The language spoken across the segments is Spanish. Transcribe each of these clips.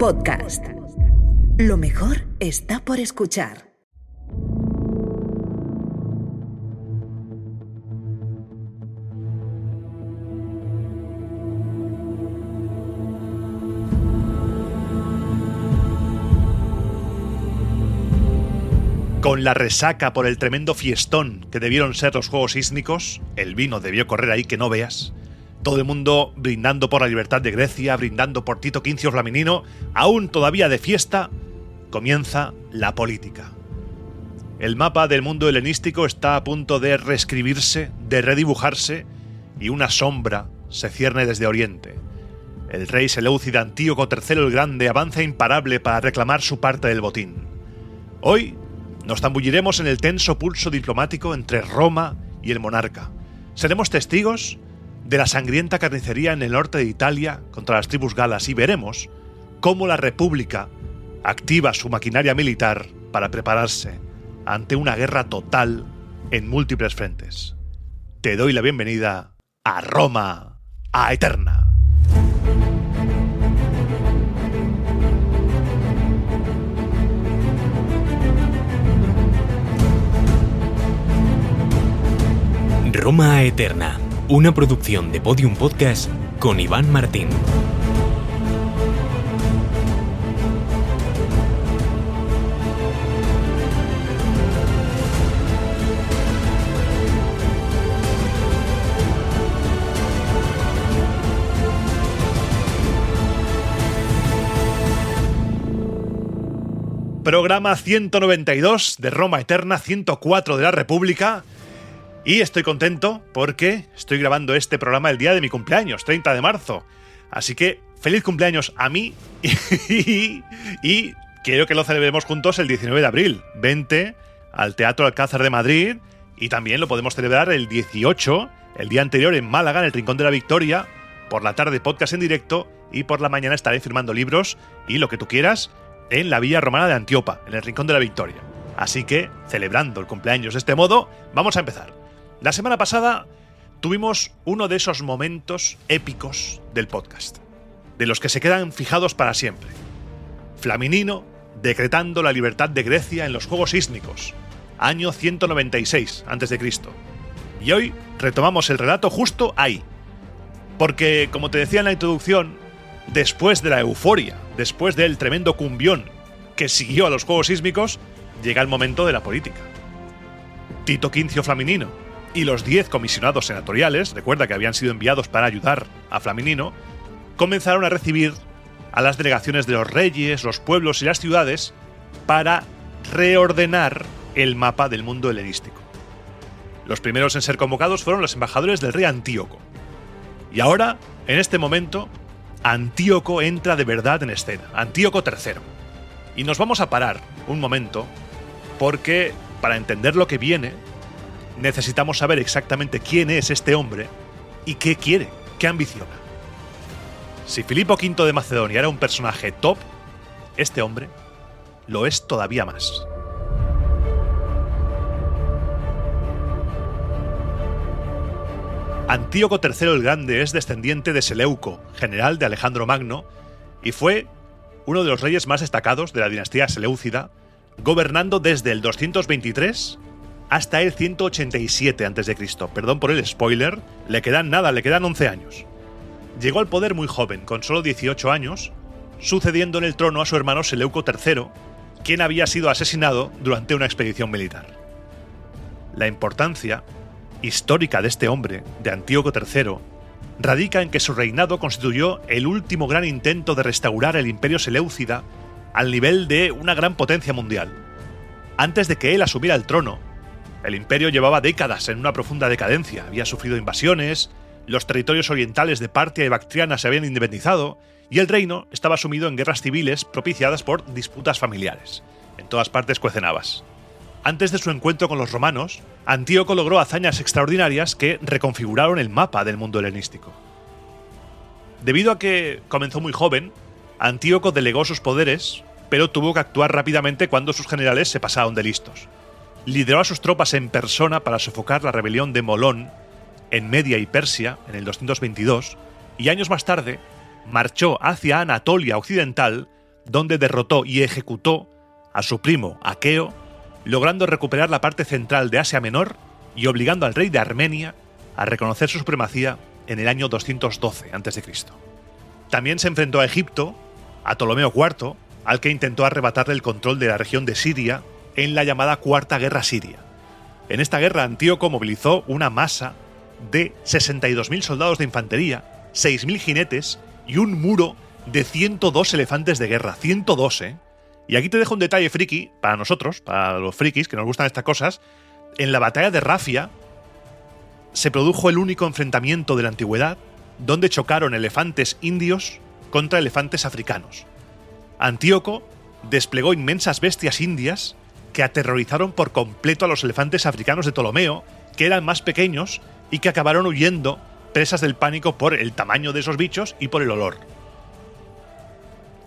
Podcast. Lo mejor está por escuchar. Con la resaca por el tremendo fiestón que debieron ser los Juegos Sísmicos, el vino debió correr ahí que no veas. Todo el mundo brindando por la libertad de Grecia, brindando por Tito Quincio Flaminino, aún todavía de fiesta, comienza la política. El mapa del mundo helenístico está a punto de reescribirse, de redibujarse, y una sombra se cierne desde Oriente. El rey seleucida Antíoco III el Grande avanza imparable para reclamar su parte del botín. Hoy nos zambulliremos en el tenso pulso diplomático entre Roma y el monarca. Seremos testigos de la sangrienta carnicería en el norte de Italia contra las tribus galas y veremos cómo la República activa su maquinaria militar para prepararse ante una guerra total en múltiples frentes. Te doy la bienvenida a Roma a Eterna. Roma Eterna, una producción de Podium Podcast con Iván Martín. Programa 192 de Roma Eterna, 104 de la República. Y estoy contento porque estoy grabando este programa el día de mi cumpleaños, 30 de marzo. Así que feliz cumpleaños a mí y quiero que lo celebremos juntos el 19 de abril. Vente al Teatro Alcázar de Madrid y también lo podemos celebrar el 18, el día anterior en Málaga, en el Rincón de la Victoria. Por la tarde podcast en directo y por la mañana estaré firmando libros y lo que tú quieras en la Villa Romana de Antiopa, en el Rincón de la Victoria. Así que, celebrando el cumpleaños de este modo, vamos a empezar. La semana pasada tuvimos uno de esos momentos épicos del podcast, de los que se quedan fijados para siempre. Flaminino decretando la libertad de Grecia en los Juegos Sísmicos, año 196 a.C. Y hoy retomamos el relato justo ahí, porque, como te decía en la introducción, después de la euforia, después del tremendo cumbión que siguió a los Juegos Sísmicos, llega el momento de la política. Tito Quincio Flaminino y los 10 comisionados senatoriales, recuerda que habían sido enviados para ayudar a Flaminino, comenzaron a recibir a las delegaciones de los reyes, los pueblos y las ciudades para reordenar el mapa del mundo helenístico. Los primeros en ser convocados fueron los embajadores del rey Antíoco. Y ahora, en este momento, Antíoco entra de verdad en escena, Antíoco III. Y nos vamos a parar un momento porque, para entender lo que viene, necesitamos saber exactamente quién es este hombre y qué quiere, qué ambiciona. Si Filipo V de Macedonia era un personaje top, este hombre lo es todavía más. Antíoco III el Grande es descendiente de Seleuco, general de Alejandro Magno, y fue uno de los reyes más destacados de la dinastía seleucida, gobernando desde el 223 hasta el 187 a.C. Perdón por el spoiler, le quedan 11 años. Llegó al poder muy joven, con solo 18 años, sucediendo en el trono a su hermano Seleuco III, quien había sido asesinado durante una expedición militar. La importancia histórica de este hombre, de Antíoco III, radica en que su reinado constituyó el último gran intento de restaurar el imperio seleucida al nivel de una gran potencia mundial. Antes de que él asumiera el trono, el imperio llevaba décadas en una profunda decadencia, había sufrido invasiones, los territorios orientales de Partia y Bactriana se habían independizado y el reino estaba sumido en guerras civiles propiciadas por disputas familiares. En todas partes cuecen habas. Antes de su encuentro con los romanos, Antíoco logró hazañas extraordinarias que reconfiguraron el mapa del mundo helenístico. Debido a que comenzó muy joven, Antíoco delegó sus poderes, pero tuvo que actuar rápidamente cuando sus generales se pasaron de listos. Lideró a sus tropas en persona para sofocar la rebelión de Molón en Media y Persia en el 222 y años más tarde marchó hacia Anatolia occidental donde derrotó y ejecutó a su primo Aqueo, logrando recuperar la parte central de Asia Menor y obligando al rey de Armenia a reconocer su supremacía en el año 212 a.C. También se enfrentó a Egipto, a Ptolomeo IV, al que intentó arrebatarle el control de la región de Siria en la llamada Cuarta Guerra Siria. En esta guerra, Antíoco movilizó una masa de 62.000 soldados de infantería, 6.000 jinetes y un muro de 102 elefantes de guerra. 102, ¿eh? Y aquí te dejo un detalle friki, para nosotros, para los frikis que nos gustan estas cosas. En la batalla de Rafia se produjo el único enfrentamiento de la antigüedad donde chocaron elefantes indios contra elefantes africanos. Antíoco desplegó inmensas bestias indias que aterrorizaron por completo a los elefantes africanos de Ptolomeo, que eran más pequeños y que acabaron huyendo presas del pánico por el tamaño de esos bichos y por el olor.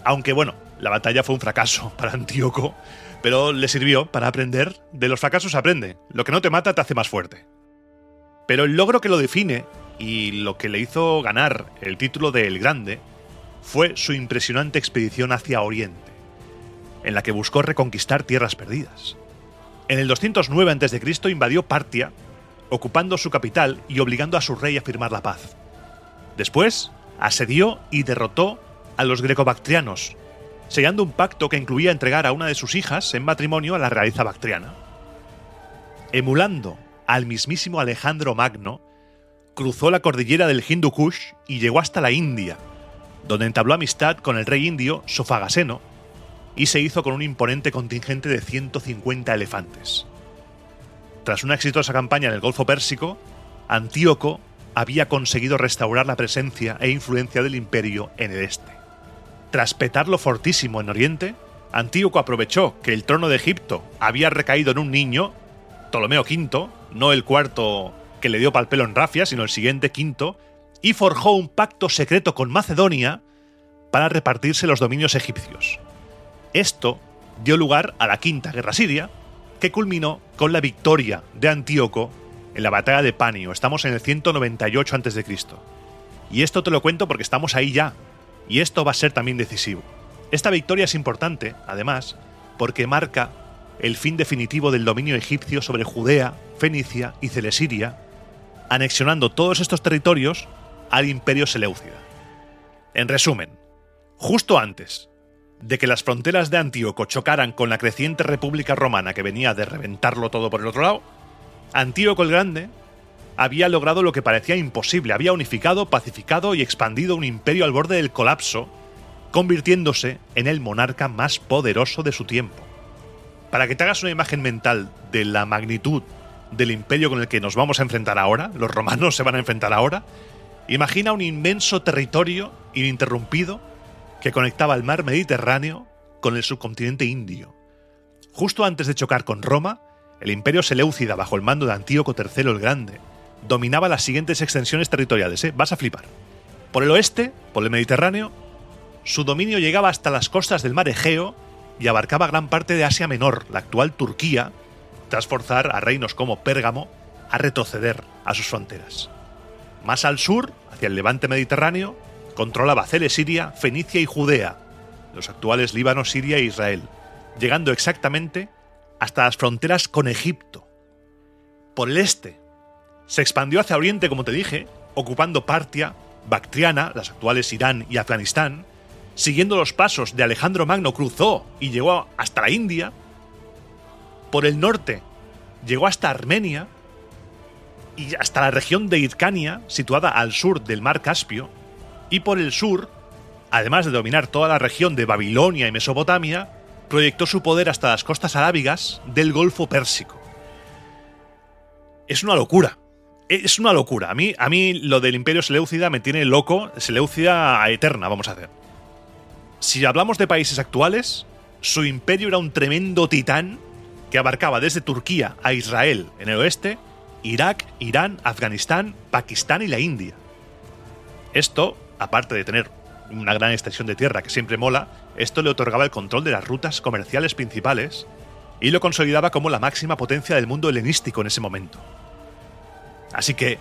Aunque bueno, la batalla fue un fracaso para Antíoco, pero le sirvió para aprender. De los fracasos se aprende. Lo que no te mata te hace más fuerte. Pero el logro que lo define y lo que le hizo ganar el título de El Grande fue su impresionante expedición hacia Oriente, en la que buscó reconquistar tierras perdidas. En el 209 a.C. invadió Partia, ocupando su capital y obligando a su rey a firmar la paz. Después, asedió y derrotó a los grecobactrianos, sellando un pacto que incluía entregar a una de sus hijas en matrimonio a la realeza bactriana. Emulando al mismísimo Alejandro Magno, cruzó la cordillera del Hindu Kush y llegó hasta la India, donde entabló amistad con el rey indio Sofagaseno y se hizo con un imponente contingente de 150 elefantes. Tras una exitosa campaña en el Golfo Pérsico, Antíoco había conseguido restaurar la presencia e influencia del imperio en el este. Tras petarlo fortísimo en Oriente, Antíoco aprovechó que el trono de Egipto había recaído en un niño, Ptolomeo V, no el cuarto que le dio pal pelo en Rafia, sino el siguiente, quinto, y forjó un pacto secreto con Macedonia para repartirse los dominios egipcios. Esto dio lugar a la Quinta Guerra Siria, que culminó con la victoria de Antíoco en la batalla de Panio. Estamos en el 198 a.C. Y esto te lo cuento porque estamos ahí ya, y esto va a ser también decisivo. Esta victoria es importante, además, porque marca el fin definitivo del dominio egipcio sobre Judea, Fenicia y Celesiria, anexionando todos estos territorios al imperio seleucida. En resumen, justo antes de que las fronteras de Antíoco chocaran con la creciente república romana que venía de reventarlo todo por el otro lado, Antíoco el Grande había logrado lo que parecía imposible, había unificado, pacificado y expandido un imperio al borde del colapso, convirtiéndose en el monarca más poderoso de su tiempo. Para que te hagas una imagen mental de la magnitud del imperio con el que nos vamos a enfrentar ahora, los romanos se van a enfrentar ahora, imagina un inmenso territorio ininterrumpido que conectaba el mar Mediterráneo con el subcontinente indio. Justo antes de chocar con Roma, el imperio seleucida bajo el mando de Antíoco III el Grande dominaba las siguientes extensiones territoriales, vas a flipar. Por el oeste, por el Mediterráneo, su dominio llegaba hasta las costas del mar Egeo y abarcaba gran parte de Asia Menor, la actual Turquía, tras forzar a reinos como Pérgamo a retroceder a sus fronteras. Más al sur, hacia el levante mediterráneo, controlaba Celesiria, Fenicia y Judea, los actuales Líbano, Siria e Israel, llegando exactamente hasta las fronteras con Egipto. Por el este, se expandió hacia Oriente, como te dije, ocupando Partia, Bactriana, las actuales Irán y Afganistán. Siguiendo los pasos de Alejandro Magno, cruzó y llegó hasta la India. Por el norte, llegó hasta Armenia y hasta la región de Hircania, situada al sur del mar Caspio. Y por el sur, además de dominar toda la región de Babilonia y Mesopotamia, proyectó su poder hasta las costas arábigas del Golfo Pérsico. Es una locura. Es una locura. A mí lo del Imperio Seleucida me tiene loco. Seleucida eterna, vamos a hacer. Si hablamos de países actuales, su imperio era un tremendo titán que abarcaba desde Turquía a Israel en el oeste, Irak, Irán, Afganistán, Pakistán y la India. Esto, aparte de tener una gran extensión de tierra que siempre mola, esto le otorgaba el control de las rutas comerciales principales y lo consolidaba como la máxima potencia del mundo helenístico en ese momento. Así que,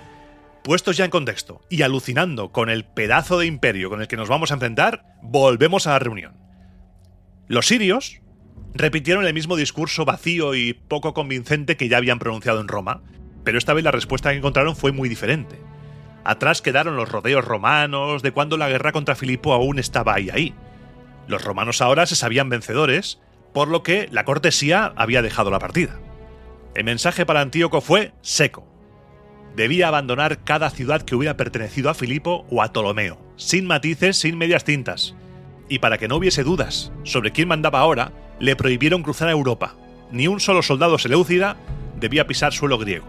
puestos ya en contexto y alucinando con el pedazo de imperio con el que nos vamos a enfrentar, volvemos a la reunión. Los sirios repitieron el mismo discurso vacío y poco convincente que ya habían pronunciado en Roma, pero esta vez la respuesta que encontraron fue muy diferente. Atrás quedaron los rodeos romanos de cuando la guerra contra Filipo aún estaba ahí. Los romanos ahora se sabían vencedores, por lo que la cortesía había dejado la partida. El mensaje para Antíoco fue seco. Debía abandonar cada ciudad que hubiera pertenecido a Filipo o a Ptolomeo, sin matices, sin medias tintas. Y para que no hubiese dudas sobre quién mandaba ahora, le prohibieron cruzar a Europa. Ni un solo soldado seleucida debía pisar suelo griego.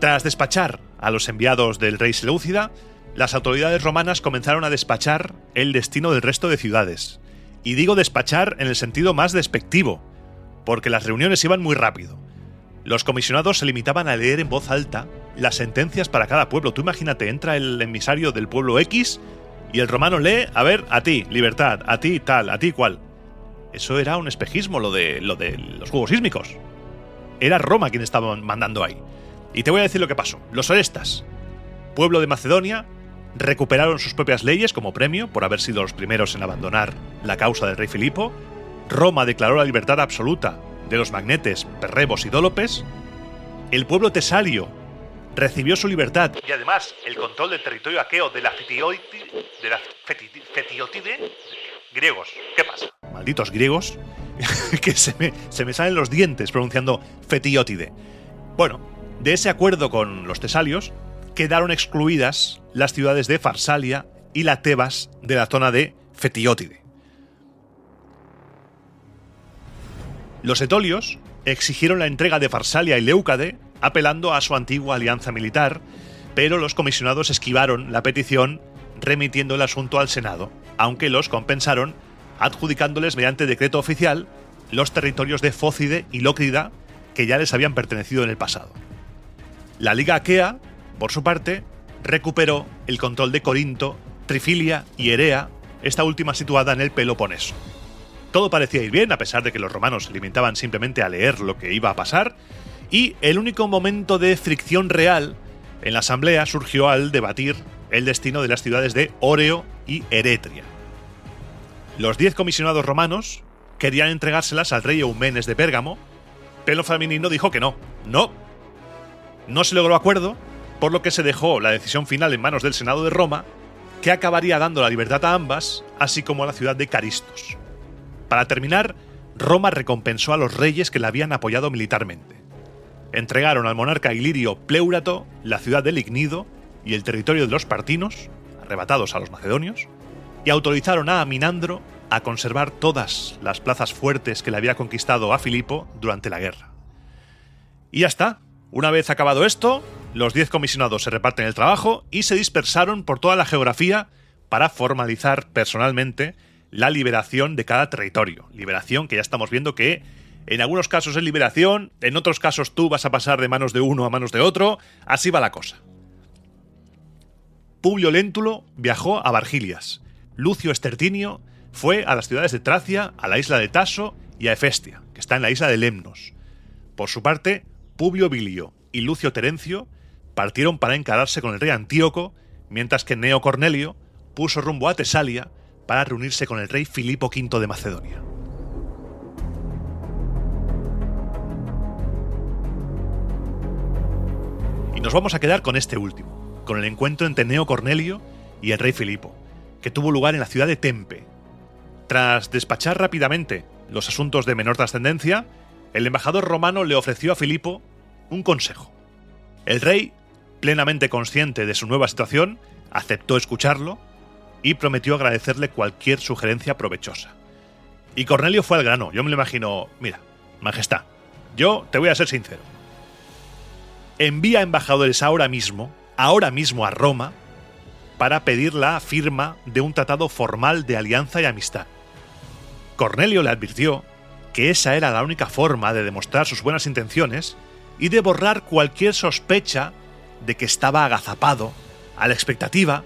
Tras despachar a los enviados del rey seleucida, las autoridades romanas comenzaron a despachar el destino del resto de ciudades. Y digo despachar en el sentido más despectivo, porque las reuniones iban muy rápido. Los comisionados se limitaban a leer en voz alta las sentencias para cada pueblo. Tú imagínate, entra el emisario del pueblo X y el romano lee, a ver, a ti, libertad, a ti, tal, a ti, cual. Eso era un espejismo, lo de los juegos sísmicos. Era Roma quien estaba mandando ahí. Y te voy a decir lo que pasó. Los orestas, pueblo de Macedonia, recuperaron sus propias leyes como premio por haber sido los primeros en abandonar la causa del rey Filipo. Roma declaró la libertad absoluta de los magnetes, perrebos y dólopes. El pueblo tesalio recibió su libertad y además el control del territorio aqueo de la Fetiótide. Griegos, ¿qué pasa? Malditos griegos, que se me salen los dientes pronunciando Fetiótide. Bueno, de ese acuerdo con los tesalios quedaron excluidas las ciudades de Farsalia y la Tebas de la zona de Fetiótide. Los etolios exigieron la entrega de Farsalia y Leucade, apelando a su antigua alianza militar, pero los comisionados esquivaron la petición remitiendo el asunto al Senado, aunque los compensaron adjudicándoles mediante decreto oficial los territorios de Fócide y Lócrida que ya les habían pertenecido en el pasado. La Liga Aquea, por su parte, recuperó el control de Corinto, Trifilia y Erea, esta última situada en el Peloponeso. Todo parecía ir bien, a pesar de que los romanos se limitaban simplemente a leer lo que iba a pasar, y el único momento de fricción real en la asamblea surgió al debatir el destino de las ciudades de Óreo y Eretria. Los 10 comisionados romanos querían entregárselas al rey Eumenes de Pérgamo, pero Flaminino dijo que no. No se logró acuerdo, por lo que se dejó la decisión final en manos del Senado de Roma, que acabaría dando la libertad a ambas, así como a la ciudad de Caristos. Para terminar, Roma recompensó a los reyes que la habían apoyado militarmente. Entregaron al monarca ilirio Pléurato la ciudad de Lignido y el territorio de los Partinos, arrebatados a los macedonios, y autorizaron a Aminandro a conservar todas las plazas fuertes que le había conquistado a Filipo durante la guerra. Y ya está. Una vez acabado esto, los 10 comisionados se reparten el trabajo y se dispersaron por toda la geografía para formalizar personalmente la liberación de cada territorio. Liberación que ya estamos viendo que en algunos casos es liberación, en otros casos tú vas a pasar de manos de uno a manos de otro, así va la cosa. Publio Léntulo viajó a Vargilias. Lucio Estertinio fue a las ciudades de Tracia, a la isla de Taso y a Hefestia, que está en la isla de Lemnos. Por su parte, Publio Bilio y Lucio Terencio partieron para encararse con el rey Antíoco, mientras que Gneo Cornelio puso rumbo a Tesalia para reunirse con el rey Filipo V de Macedonia. Y nos vamos a quedar con este último, con el encuentro entre Gneo Cornelio y el rey Filipo, que tuvo lugar en la ciudad de Tempe. Tras despachar rápidamente los asuntos de menor trascendencia, el embajador romano le ofreció a Filipo un consejo. El rey, plenamente consciente de su nueva situación, aceptó escucharlo y prometió agradecerle cualquier sugerencia provechosa. Y Cornelio fue al grano. Yo me lo imagino, mira, majestad, yo te voy a ser sincero. Envía embajadores ahora mismo a Roma, para pedir la firma de un tratado formal de alianza y amistad. Cornelio le advirtió que esa era la única forma de demostrar sus buenas intenciones y de borrar cualquier sospecha de que estaba agazapado, a la expectativa,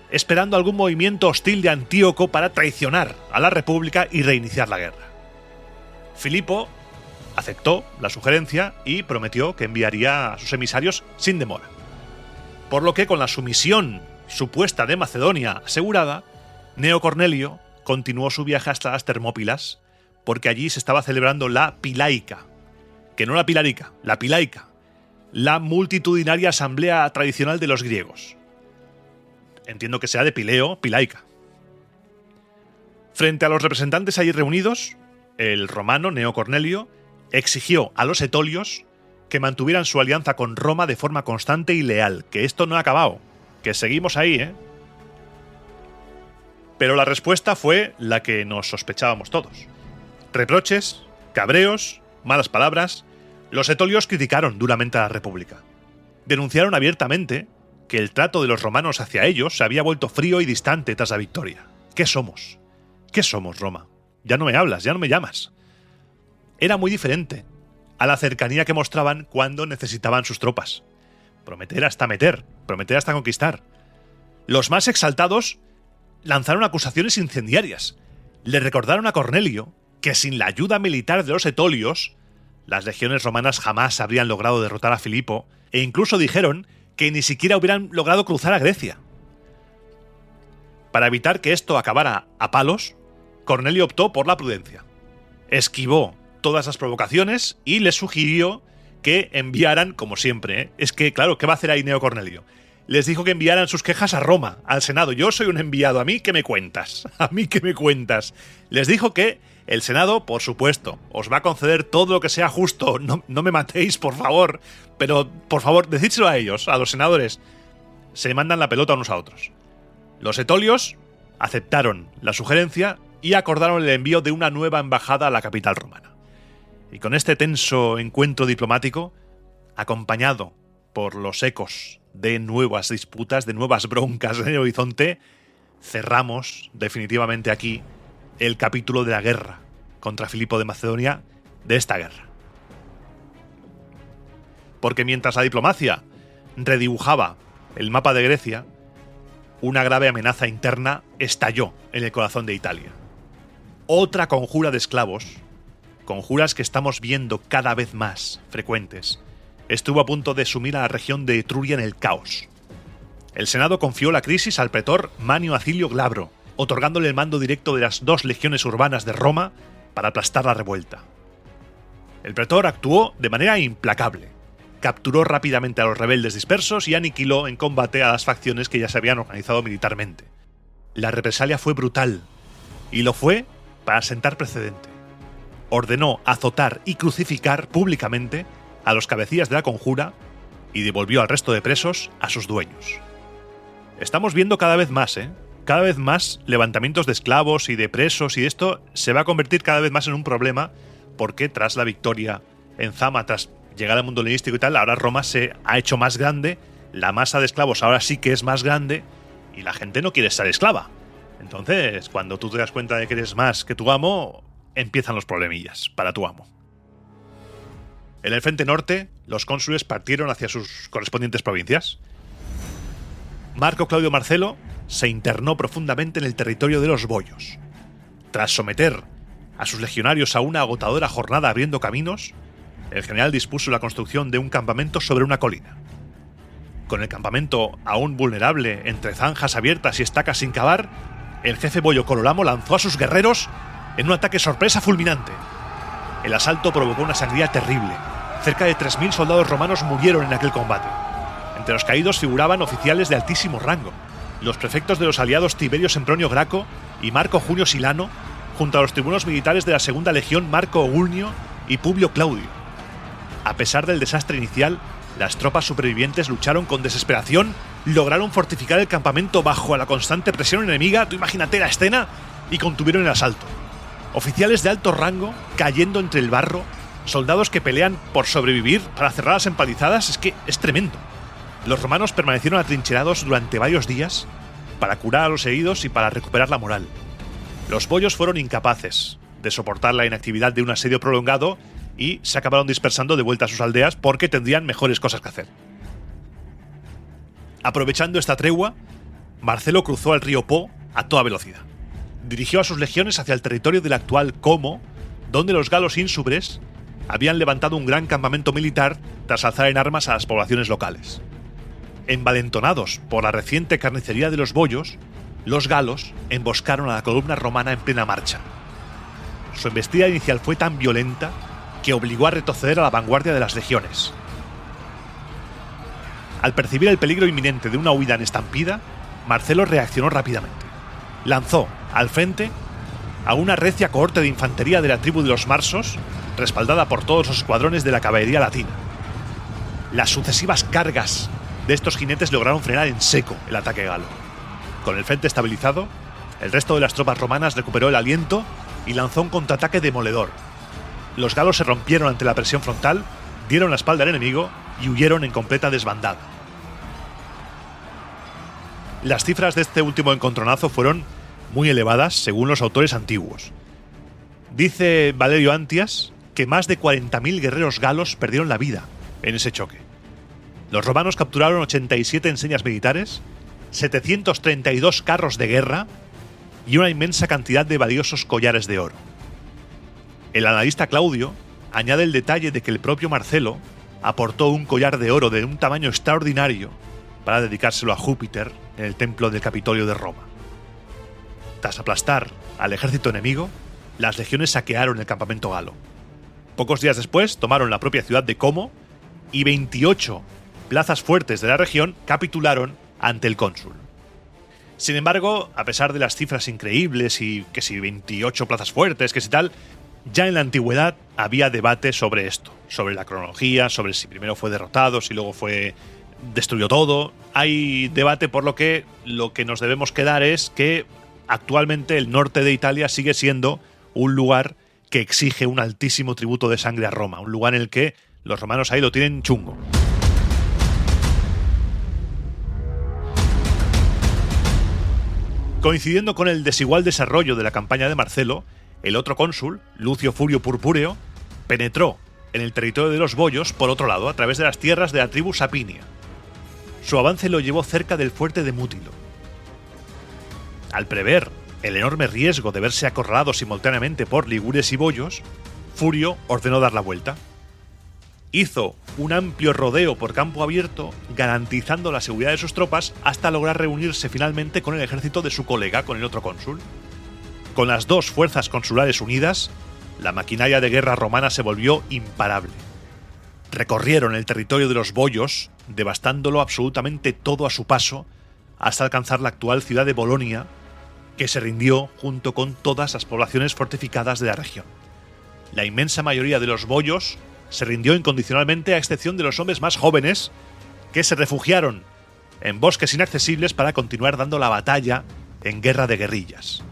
esperando algún movimiento hostil de Antíoco para traicionar a la República y reiniciar la guerra. Filipo aceptó la sugerencia y prometió que enviaría a sus emisarios sin demora. Por lo que, con la sumisión supuesta de Macedonia asegurada, Gneo Cornelio continuó su viaje hasta las Termópilas porque allí se estaba celebrando la Pilaica, que no la Pilarica, la Pilaica, la multitudinaria asamblea tradicional de los griegos. Entiendo que sea de Pileo, Pilaica. Frente a los representantes allí reunidos, el romano Gneo Cornelio exigió a los etolios que mantuvieran su alianza con Roma de forma constante y leal, que esto no ha acabado, que seguimos ahí, ¿eh? Pero la respuesta fue la que nos sospechábamos todos. Reproches, cabreos, malas palabras. Los etolios criticaron duramente a la República. Denunciaron abiertamente que el trato de los romanos hacia ellos se había vuelto frío y distante tras la victoria. ¿Qué somos? ¿Qué somos, Roma? Ya no me hablas, ya no me llamas. Era muy diferente a la cercanía que mostraban cuando necesitaban sus tropas. Prometer hasta meter, prometer hasta conquistar. Los más exaltados lanzaron acusaciones incendiarias. Le recordaron a Cornelio que sin la ayuda militar de los etolios, las legiones romanas jamás habrían logrado derrotar a Filipo, e incluso dijeron que ni siquiera hubieran logrado cruzar a Grecia. Para evitar que esto acabara a palos, Cornelio optó por la prudencia. Esquivó todas las provocaciones y les sugirió que enviaran, como siempre, ¿eh? Es que, claro, ¿qué va a hacer ahí Gneo Cornelio? Les dijo que enviaran sus quejas a Roma, al Senado. Yo soy un enviado, ¿a mí qué me cuentas? ¿A mí qué me cuentas? Les dijo que el Senado, por supuesto, os va a conceder todo lo que sea justo. No me matéis, por favor. Pero, por favor, decídselo a ellos, a los senadores. Se mandan la pelota unos a otros. Los etolios aceptaron la sugerencia y acordaron el envío de una nueva embajada a la capital romana. Y con este tenso encuentro diplomático, acompañado por los ecos de nuevas disputas, de nuevas broncas en el horizonte, cerramos definitivamente aquí el capítulo de la guerra contra Filipo de Macedonia, de esta guerra. Porque mientras la diplomacia redibujaba el mapa de Grecia, una grave amenaza interna estalló en el corazón de Italia. Otra conjura de esclavos, conjuras que estamos viendo cada vez más frecuentes, estuvo a punto de sumir a la región de Etruria en el caos. El Senado confió la crisis al pretor Manio Acilio Glabro, otorgándole el mando directo de las 2 legiones urbanas de Roma para aplastar la revuelta. El pretor actuó de manera implacable. Capturó rápidamente a los rebeldes dispersos y aniquiló en combate a las facciones que ya se habían organizado militarmente. La represalia fue brutal, y lo fue para sentar precedente. Ordenó azotar y crucificar públicamente a los cabecillas de la conjura y devolvió al resto de presos a sus dueños. Estamos viendo cada vez más, cada vez más levantamientos de esclavos y de presos, y esto se va a convertir cada vez más en un problema porque tras la victoria en Zama, tras llegar al mundo helenístico y tal, ahora Roma se ha hecho más grande, la masa de esclavos ahora sí que es más grande y la gente no quiere estar esclava. Entonces, cuando tú te das cuenta de que eres más que tu amo, empiezan los problemillas para tu amo. En el frente norte, los cónsules partieron hacia sus correspondientes provincias. Marco Claudio Marcelo se internó profundamente en el territorio de los boyos. Tras someter a sus legionarios a una agotadora jornada abriendo caminos, el general dispuso la construcción de un campamento sobre una colina. Con el campamento aún vulnerable entre zanjas abiertas y estacas sin cavar, el jefe boyo Corolamo lanzó a sus guerreros en un ataque sorpresa fulminante. El asalto provocó una sangría terrible. Cerca de 3.000 soldados romanos murieron en aquel combate. Entre los caídos figuraban oficiales de altísimo rango, los prefectos de los aliados Tiberio Sempronio Graco y Marco Junio Silano, junto a los tribunos militares de la Segunda Legión Marco Augurnio y Publio Claudio. A pesar del desastre inicial, las tropas supervivientes lucharon con desesperación, lograron fortificar el campamento bajo la constante presión enemiga, tú imagínate la escena, y contuvieron el asalto. Oficiales de alto rango cayendo entre el barro, soldados que pelean por sobrevivir para cerrar las empalizadas, es que es tremendo. Los romanos permanecieron atrincherados durante varios días para curar a los heridos y para recuperar la moral. Los boyos fueron incapaces de soportar la inactividad de un asedio prolongado y se acabaron dispersando de vuelta a sus aldeas porque tendrían mejores cosas que hacer. Aprovechando esta tregua, Marcelo cruzó el río Po a toda velocidad. Dirigió a sus legiones hacia el territorio del actual Como, donde los galos ínsubres habían levantado un gran campamento militar tras alzar en armas a las poblaciones locales. Envalentonados por la reciente carnicería de los boyos, los galos emboscaron a la columna romana en plena marcha. su embestida inicial fue tan violenta que obligó a retroceder a la vanguardia de las legiones. Al percibir el peligro inminente de una huida en estampida, Marcelo reaccionó rápidamente. Lanzó al frente a una recia cohorte de infantería de la tribu de los Marsos, respaldada por todos los escuadrones de la caballería latina. Las sucesivas cargas de estos jinetes lograron frenar en seco el ataque galo. Con el frente estabilizado, el resto de las tropas romanas recuperó el aliento y lanzó un contraataque demoledor. Los galos se rompieron ante la presión frontal, dieron la espalda al enemigo y huyeron en completa desbandada. Las cifras de este último encontronazo fueron muy elevadas según los autores antiguos. Dice Valerio Antias que más de 40.000 guerreros galos perdieron la vida en ese choque. Los romanos capturaron 87 enseñas militares, 732 carros de guerra y una inmensa cantidad de valiosos collares de oro. El analista Claudio añade el detalle de que el propio Marcelo aportó un collar de oro de un tamaño extraordinario para dedicárselo a Júpiter en el templo del Capitolio de Roma. Tras aplastar al ejército enemigo, las legiones saquearon el campamento galo. Pocos días después tomaron la propia ciudad de Como y 28 plazas fuertes de la región capitularon ante el cónsul. Sin embargo, a pesar de las cifras increíbles y que si 28 plazas fuertes, que si tal, ya en la antigüedad había debate sobre esto, sobre la cronología, sobre si primero fue derrotado, si luego destruyó todo. Hay debate, por lo que nos debemos quedar es que actualmente el norte de Italia sigue siendo un lugar que exige un altísimo tributo de sangre a Roma, un lugar en el que los romanos ahí lo tienen chungo. Coincidiendo con el desigual desarrollo de la campaña de Marcelo, el otro cónsul, Lucio Furio Purpúreo, penetró en el territorio de los boyos por otro lado, a través de las tierras de la tribu Sapinia. Su avance lo llevó cerca del fuerte de Mútilo. Al prever el enorme riesgo de verse acorralado simultáneamente por ligures y boyos, Furio ordenó dar la vuelta. Hizo un amplio rodeo por campo abierto, garantizando la seguridad de sus tropas hasta lograr reunirse finalmente con el ejército de su colega, con el otro cónsul. Con las dos fuerzas consulares unidas, la maquinaria de guerra romana se volvió imparable. Recorrieron el territorio de los boyos, devastándolo absolutamente todo a su paso, hasta alcanzar la actual ciudad de Bolonia, que se rindió junto con todas las poblaciones fortificadas de la región. La inmensa mayoría de los boyos se rindió incondicionalmente, a excepción de los hombres más jóvenes, que se refugiaron en bosques inaccesibles para continuar dando la batalla en guerra de guerrillas.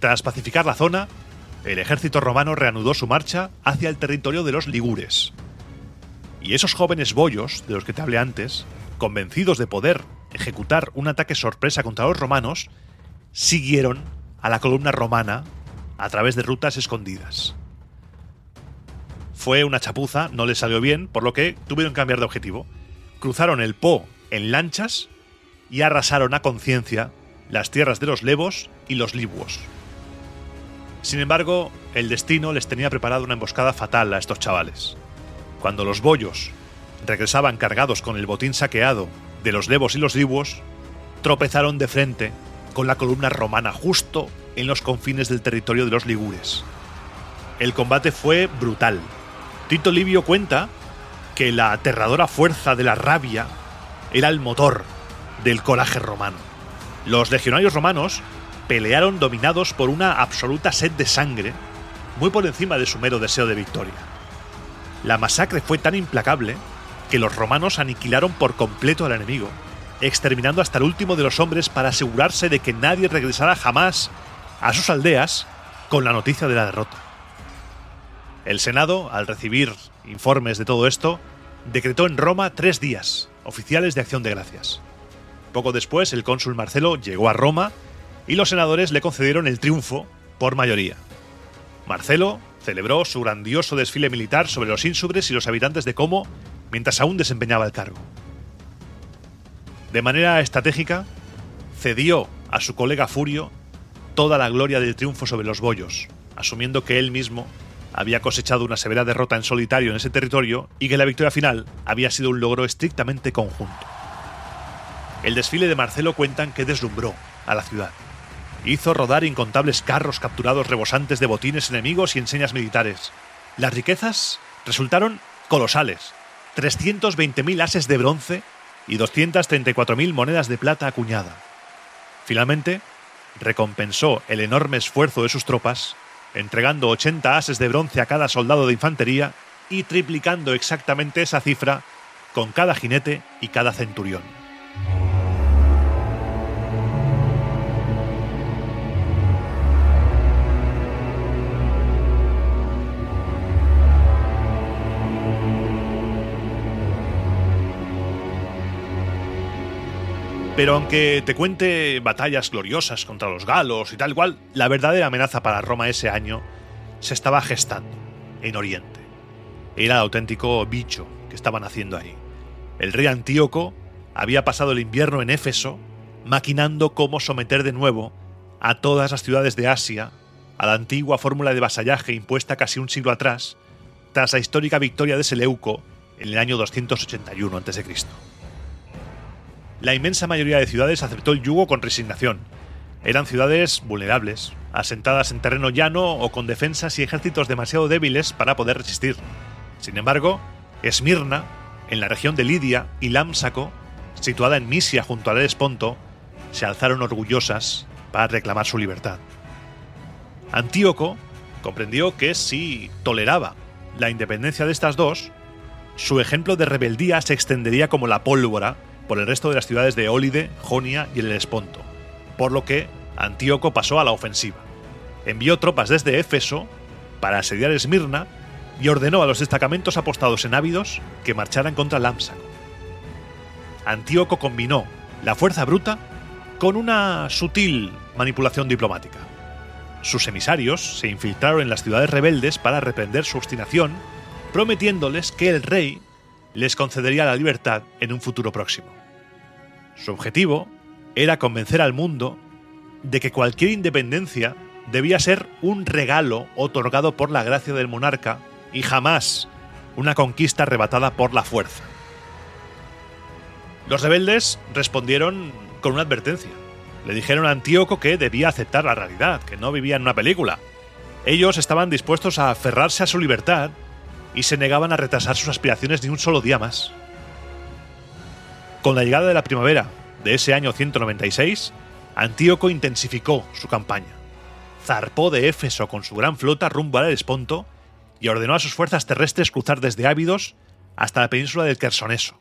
Tras pacificar la zona, el ejército romano reanudó su marcha hacia el territorio de los ligures. Y esos jóvenes boyos, de los que te hablé antes, convencidos de poder ejecutar un ataque sorpresa contra los romanos, siguieron a la columna romana a través de rutas escondidas. Fue una chapuza, no les salió bien, por lo que tuvieron que cambiar de objetivo. Cruzaron el Po en lanchas y arrasaron a conciencia las tierras de los levos y los libuos. Sin embargo, el destino les tenía preparado una emboscada fatal a estos chavales. Cuando los boyos regresaban cargados con el botín saqueado de los levos y los libuos, tropezaron de frente con la columna romana justo en los confines del territorio de los ligures. El combate fue brutal. Tito Livio cuenta que la aterradora fuerza de la rabia era el motor del coraje romano. Los legionarios romanos pelearon dominados por una absoluta sed de sangre, muy por encima de su mero deseo de victoria. La masacre fue tan implacable que los romanos aniquilaron por completo al enemigo, exterminando hasta el último de los hombres para asegurarse de que nadie regresara jamás a sus aldeas con la noticia de la derrota. El Senado, al recibir informes de todo esto, decretó en Roma 3 días oficiales de acción de gracias. Poco después, el cónsul Marcelo llegó a Roma y los senadores le concedieron el triunfo por mayoría. Marcelo celebró su grandioso desfile militar sobre los ínsubres y los habitantes de Como mientras aún desempeñaba el cargo. De manera estratégica, cedió a su colega Furio toda la gloria del triunfo sobre los boyos, asumiendo que él mismo había cosechado una severa derrota en solitario en ese territorio y que la victoria final había sido un logro estrictamente conjunto. El desfile de Marcelo cuentan que deslumbró a la ciudad. hizo rodar incontables carros capturados rebosantes de botines enemigos y enseñas militares. Las riquezas resultaron colosales: 320.000 ases de bronce y 234.000 monedas de plata acuñada. Finalmente, recompensó el enorme esfuerzo de sus tropas, entregando 80 ases de bronce a cada soldado de infantería y triplicando exactamente esa cifra con cada jinete y cada centurión. Pero aunque te cuente batallas gloriosas contra los galos y tal cual, la verdadera amenaza para Roma ese año se estaba gestando en Oriente. Era el auténtico bicho que estaban haciendo ahí. El rey Antíoco había pasado el invierno en Éfeso, maquinando cómo someter de nuevo a todas las ciudades de Asia a la antigua fórmula de vasallaje impuesta casi un siglo atrás, tras la histórica victoria de Seleuco en el año 281 a.C. La inmensa mayoría de ciudades aceptó el yugo con resignación. Eran ciudades vulnerables, asentadas en terreno llano o con defensas y ejércitos demasiado débiles para poder resistir. Sin embargo, Esmirna, en la región de Lidia, y Lámsaco, situada en Misia junto al Helesponto, se alzaron orgullosas para reclamar su libertad. Antíoco comprendió que si toleraba la independencia de estas dos, su ejemplo de rebeldía se extendería como la pólvora por el resto de las ciudades de Ólide, Jonia y el Helesponto, por lo que Antíoco pasó a la ofensiva. Envió tropas desde Éfeso para asediar Esmirna y ordenó a los destacamentos apostados en Ábidos que marcharan contra Lámsaco. Antíoco combinó la fuerza bruta con una sutil manipulación diplomática. Sus emisarios se infiltraron en las ciudades rebeldes para reprender su obstinación, prometiéndoles que el rey les concedería la libertad en un futuro próximo. Su objetivo era convencer al mundo de que cualquier independencia debía ser un regalo otorgado por la gracia del monarca y jamás una conquista arrebatada por la fuerza. Los rebeldes respondieron con una advertencia. Le dijeron a Antíoco que debía aceptar la realidad, que no vivía en una película. Ellos estaban dispuestos a aferrarse a su libertad y se negaban a retrasar sus aspiraciones ni un solo día más. Con la llegada de la primavera de ese año 196, Antíoco intensificó su campaña. Zarpó de Éfeso con su gran flota rumbo al Helesponto y ordenó a sus fuerzas terrestres cruzar desde Ábidos hasta la península del Quersoneso.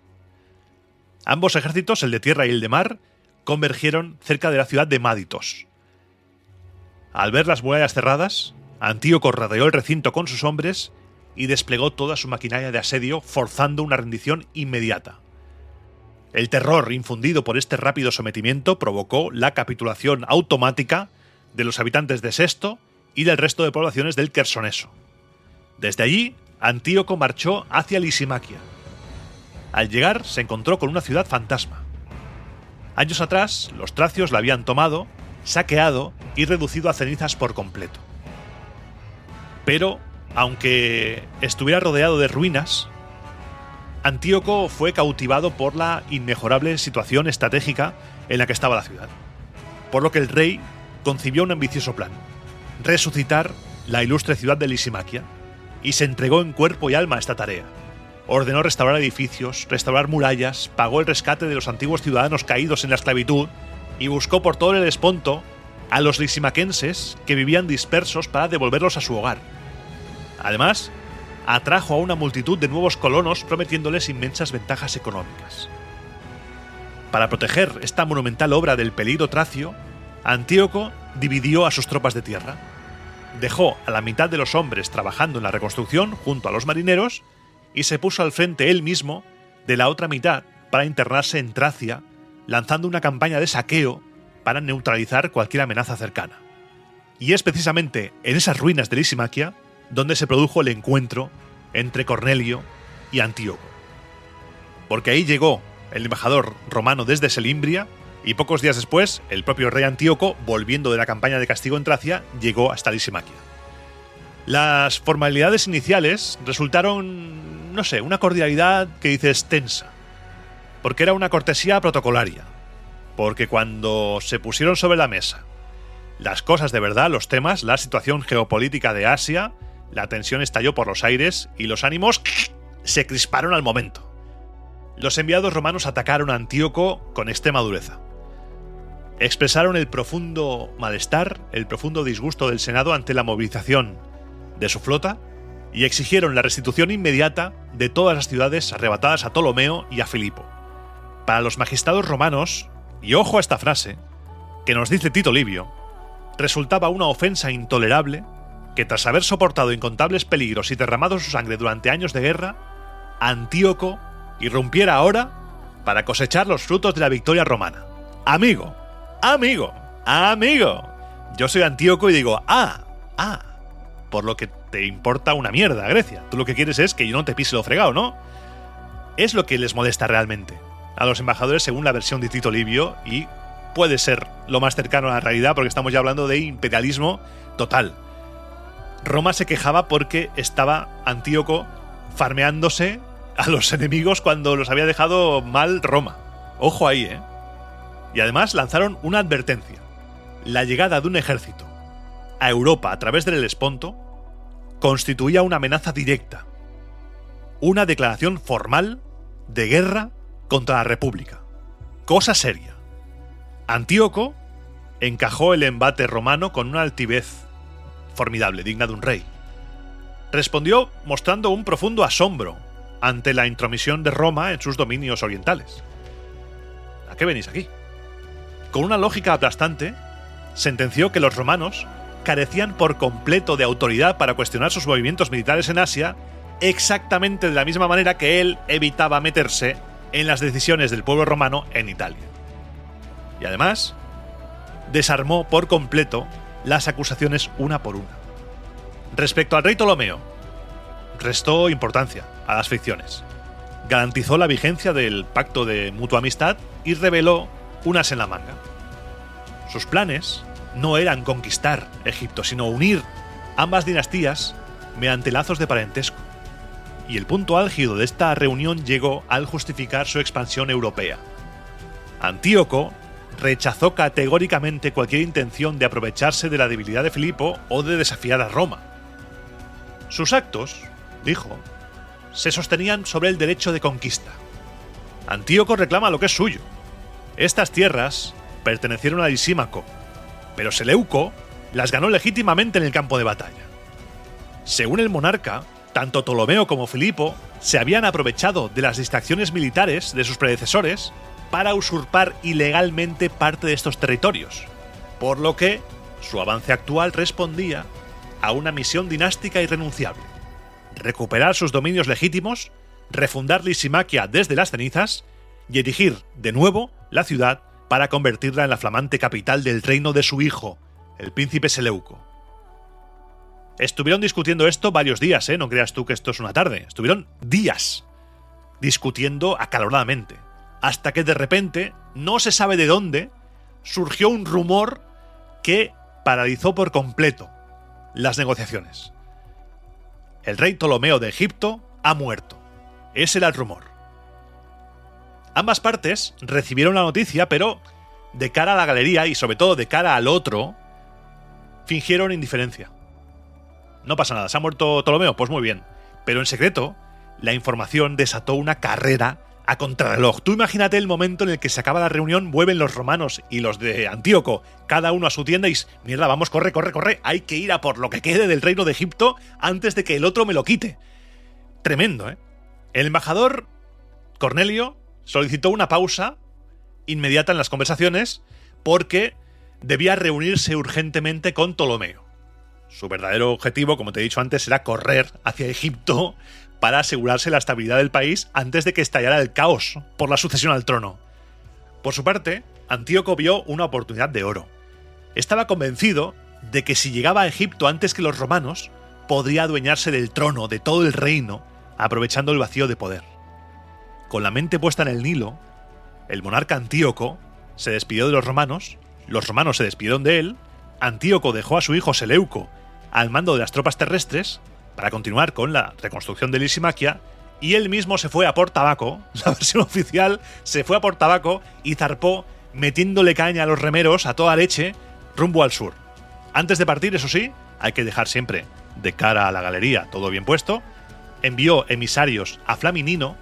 Ambos ejércitos, el de tierra y el de mar, convergieron cerca de la ciudad de Máditos. Al ver las murallas cerradas, Antíoco rodeó el recinto con sus hombres y desplegó toda su maquinaria de asedio, forzando una rendición inmediata. El terror infundido por este rápido sometimiento provocó la capitulación automática de los habitantes de Sesto y del resto de poblaciones del Quersoneso. Desde allí, Antíoco marchó hacia Lisimaquia. Al llegar, se encontró con una ciudad fantasma. Años atrás, los tracios la habían tomado, saqueado y reducido a cenizas por completo. Pero, aunque estuviera rodeado de ruinas, Antíoco fue cautivado por la inmejorable situación estratégica en la que estaba la ciudad, por lo que el rey concibió un ambicioso plan: resucitar la ilustre ciudad de Lisimaquia, y se entregó en cuerpo y alma a esta tarea. Ordenó restaurar edificios, restaurar murallas, pagó el rescate de los antiguos ciudadanos caídos en la esclavitud y buscó por todo el Helesponto a los lisimaquenses que vivían dispersos para devolverlos a su hogar. Además, atrajo a una multitud de nuevos colonos prometiéndoles inmensas ventajas económicas. Para proteger esta monumental obra del peligro tracio, Antíoco dividió a sus tropas de tierra. Dejó a la mitad de los hombres trabajando en la reconstrucción junto a los marineros y se puso al frente él mismo de la otra mitad para internarse en Tracia, lanzando una campaña de saqueo para neutralizar cualquier amenaza cercana. Y es precisamente en esas ruinas de Lisimaquia donde se produjo el encuentro entre Cornelio y Antíoco. Porque ahí llegó el embajador romano desde Selimbria y pocos días después el propio rey Antíoco, volviendo de la campaña de castigo en Tracia, llegó hasta Lisimaquia. Las formalidades iniciales resultaron, una cordialidad que dices tensa, porque era una cortesía protocolaria, porque cuando se pusieron sobre la mesa las cosas de verdad, los temas, la situación geopolítica de Asia, la tensión estalló por los aires y los ánimos se crisparon al momento. Los enviados romanos atacaron a Antíoco con extrema dureza. Expresaron el profundo malestar, el profundo disgusto del Senado ante la movilización de su flota y exigieron la restitución inmediata de todas las ciudades arrebatadas a Ptolomeo y a Filipo. Para los magistrados romanos, y ojo a esta frase, que nos dice Tito Livio, resultaba una ofensa intolerable que tras haber soportado incontables peligros y derramado su sangre durante años de guerra, Antíoco irrumpiera ahora para cosechar los frutos de la victoria romana. Amigo, yo soy Antíoco y digo, por lo que te importa una mierda, Grecia. Tú lo que quieres es que yo no te pise lo fregado, ¿no? Es lo que les molesta realmente a los embajadores según la versión de Tito Livio y puede ser lo más cercano a la realidad porque estamos ya hablando de imperialismo total. Roma se quejaba porque estaba Antíoco farmeándose a los enemigos cuando los había dejado mal Roma. Ojo ahí, ¿eh? Y además lanzaron una advertencia. La llegada de un ejército a Europa a través del Helesponto constituía una amenaza directa. Una declaración formal de guerra contra la República. Cosa seria. Antíoco encajó el embate romano con una altivez formidable, digna de un rey. Respondió mostrando un profundo asombro ante la intromisión de Roma en sus dominios orientales. ¿A qué venís aquí? Con una lógica aplastante, sentenció que los romanos carecían por completo de autoridad para cuestionar sus movimientos militares en Asia, exactamente de la misma manera que él evitaba meterse en las decisiones del pueblo romano en Italia. Y además, desarmó por completo las acusaciones una por una. Respecto al rey Ptolomeo, restó importancia a las fricciones. Garantizó la vigencia del pacto de mutua amistad y reveló un as en la manga. Sus planes no eran conquistar Egipto, sino unir ambas dinastías mediante lazos de parentesco. Y el punto álgido de esta reunión llegó al justificar su expansión europea. Antíoco rechazó categóricamente cualquier intención de aprovecharse de la debilidad de Filipo o de desafiar a Roma. Sus actos, dijo, se sostenían sobre el derecho de conquista. Antíoco reclama lo que es suyo. Estas tierras pertenecieron a Lisímaco, pero Seleuco las ganó legítimamente en el campo de batalla. Según el monarca, tanto Ptolomeo como Filipo se habían aprovechado de las distracciones militares de sus predecesores para usurpar ilegalmente parte de estos territorios, por lo que su avance actual respondía a una misión dinástica irrenunciable: recuperar sus dominios legítimos, refundar Lisimaquia desde las cenizas y erigir de nuevo la ciudad para convertirla en la flamante capital del reino de su hijo, el príncipe Seleuco. Estuvieron discutiendo esto varios días, no creas tú que esto es una tarde. Estuvieron días discutiendo acaloradamente, hasta que de repente, no se sabe de dónde, surgió un rumor que paralizó por completo las negociaciones. El rey Ptolomeo de Egipto ha muerto. Ese era el rumor. Ambas partes recibieron la noticia, pero de cara a la galería y sobre todo de cara al otro, fingieron indiferencia. No pasa nada, ¿se ha muerto Ptolomeo? Pues muy bien. Pero en secreto, la información desató una carrera a contrarreloj. Tú imagínate el momento en el que se acaba la reunión, vuelven los romanos y los de Antíoco, cada uno a su tienda y mierda, vamos, corre, hay que ir a por lo que quede del reino de Egipto antes de que el otro me lo quite. Tremendo, ¿eh? El embajador Cornelio solicitó una pausa inmediata en las conversaciones porque debía reunirse urgentemente con Ptolomeo. Su verdadero objetivo, como te he dicho antes, era correr hacia Egipto para asegurarse la estabilidad del país antes de que estallara el caos por la sucesión al trono. Por su parte, Antíoco vio una oportunidad de oro. Estaba convencido de que si llegaba a Egipto antes que los romanos, podría adueñarse del trono, de todo el reino, aprovechando el vacío de poder. Con la mente puesta en el Nilo, el monarca Antíoco se despidió de los romanos se despidieron de él, Antíoco dejó a su hijo Seleuco al mando de las tropas terrestres para continuar con la reconstrucción de Lisimaquia, y él mismo se fue a por tabaco, la versión oficial, se fue a por tabaco y zarpó metiéndole caña a los remeros a toda leche rumbo al sur, Antes de partir, eso sí, hay que dejar siempre de cara a la galería todo bien puesto. Envió emisarios a Flaminino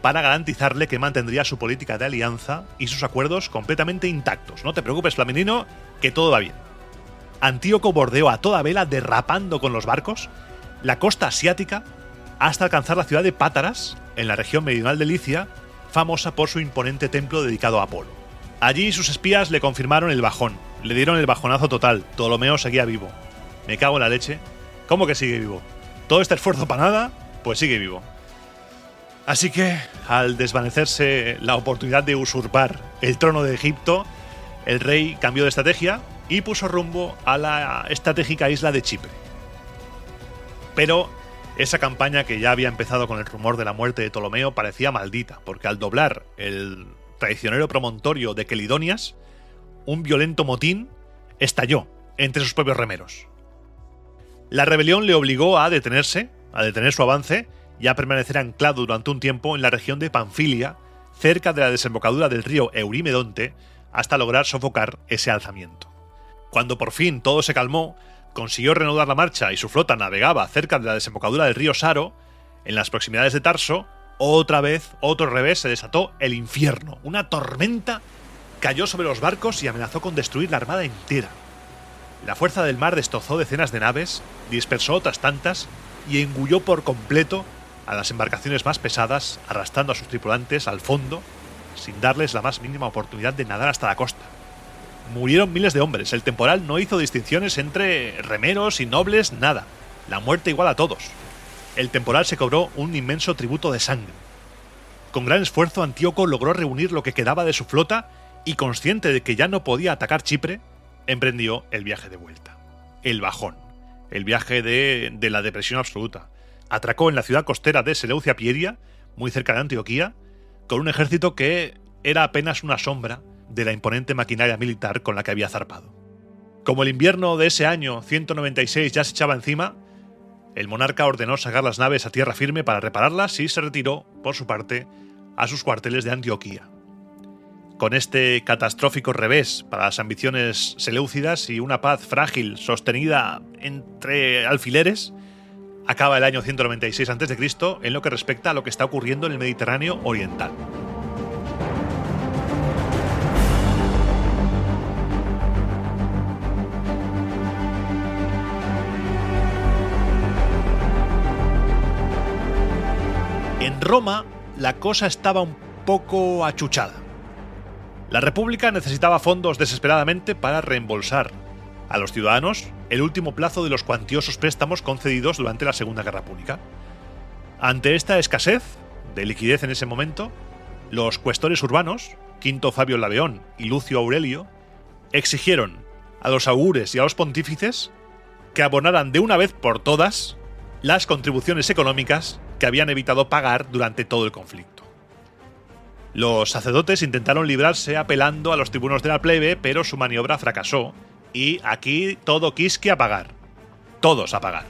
para garantizarle que mantendría su política de alianza y sus acuerdos completamente intactos. No te preocupes, Flaminino, que todo va bien. Antíoco bordeó a toda vela, derrapando con los barcos la costa asiática hasta alcanzar la ciudad de Pátaras, en la región meridional de Licia, famosa por su imponente templo dedicado a Apolo. Allí sus espías le confirmaron el bajón, le dieron el bajonazo total. Ptolomeo seguía vivo. Me cago en la leche. ¿Cómo que sigue vivo? ¿Todo este esfuerzo para nada? Pues sigue vivo. Así que, al desvanecerse la oportunidad de usurpar el trono de Egipto, el rey cambió de estrategia y puso rumbo a la estratégica isla de Chipre. Pero esa campaña, que ya había empezado con el rumor de la muerte de Ptolomeo, parecía maldita, porque al doblar el traicionero promontorio de Quelidonias, un violento motín estalló entre sus propios remeros. La rebelión le obligó a detener su avance y a permanecer anclado durante un tiempo en la región de Panfilia, cerca de la desembocadura del río Eurimedonte, hasta lograr sofocar ese alzamiento. Cuando por fin todo se calmó, consiguió reanudar la marcha y su flota navegaba cerca de la desembocadura del río Saro, en las proximidades de Tarso, otra vez, otro revés, se desató el infierno. Una tormenta cayó sobre los barcos y amenazó con destruir la armada entera. La fuerza del mar destrozó decenas de naves, dispersó otras tantas y engulló por completo a las embarcaciones más pesadas, arrastrando a sus tripulantes al fondo, sin darles la más mínima oportunidad de nadar hasta la costa. Murieron miles de hombres, el temporal no hizo distinciones entre remeros y nobles, nada. La muerte igual a todos. El temporal se cobró un inmenso tributo de sangre. Con gran esfuerzo, Antíoco logró reunir lo que quedaba de su flota y, consciente de que ya no podía atacar Chipre, emprendió el viaje de vuelta. El bajón. El viaje de la depresión absoluta. Atracó en la ciudad costera de Seleucia Pieria, muy cerca de Antioquía, con un ejército que era apenas una sombra de la imponente maquinaria militar con la que había zarpado. Como el invierno de ese año 196 ya se echaba encima, el monarca ordenó sacar las naves a tierra firme para repararlas y se retiró, por su parte, a sus cuarteles de Antioquía. Con este catastrófico revés para las ambiciones seleucidas y una paz frágil sostenida entre alfileres, acaba el año 196 a.C. en lo que respecta a lo que está ocurriendo en el Mediterráneo oriental. En Roma, la cosa estaba un poco achuchada. La República necesitaba fondos desesperadamente para reembolsar a los ciudadanos el último plazo de los cuantiosos préstamos concedidos durante la Segunda Guerra Púnica. Ante esta escasez de liquidez en ese momento, los cuestores urbanos, Quinto Fabio Laveón y Lucio Aurelio, exigieron a los augures y a los pontífices que abonaran de una vez por todas las contribuciones económicas que habían evitado pagar durante todo el conflicto. Los sacerdotes intentaron librarse apelando a los tribunos de la plebe, pero su maniobra fracasó y aquí todo quisque a pagar. Todos a pagar.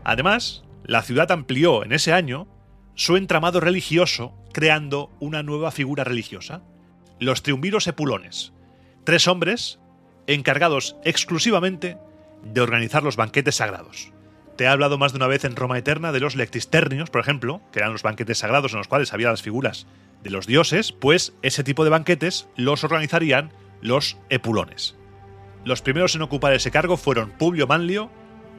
Además, la ciudad amplió en ese año su entramado religioso creando una nueva figura religiosa, los triunviros epulones, 3 hombres encargados exclusivamente de organizar los banquetes sagrados. Te he hablado más de una vez en Roma Eterna de los lectisternios, por ejemplo, que eran los banquetes sagrados en los cuales había las figuras de los dioses, pues ese tipo de banquetes los organizarían los epulones. Los primeros en ocupar ese cargo fueron Publio Manlio,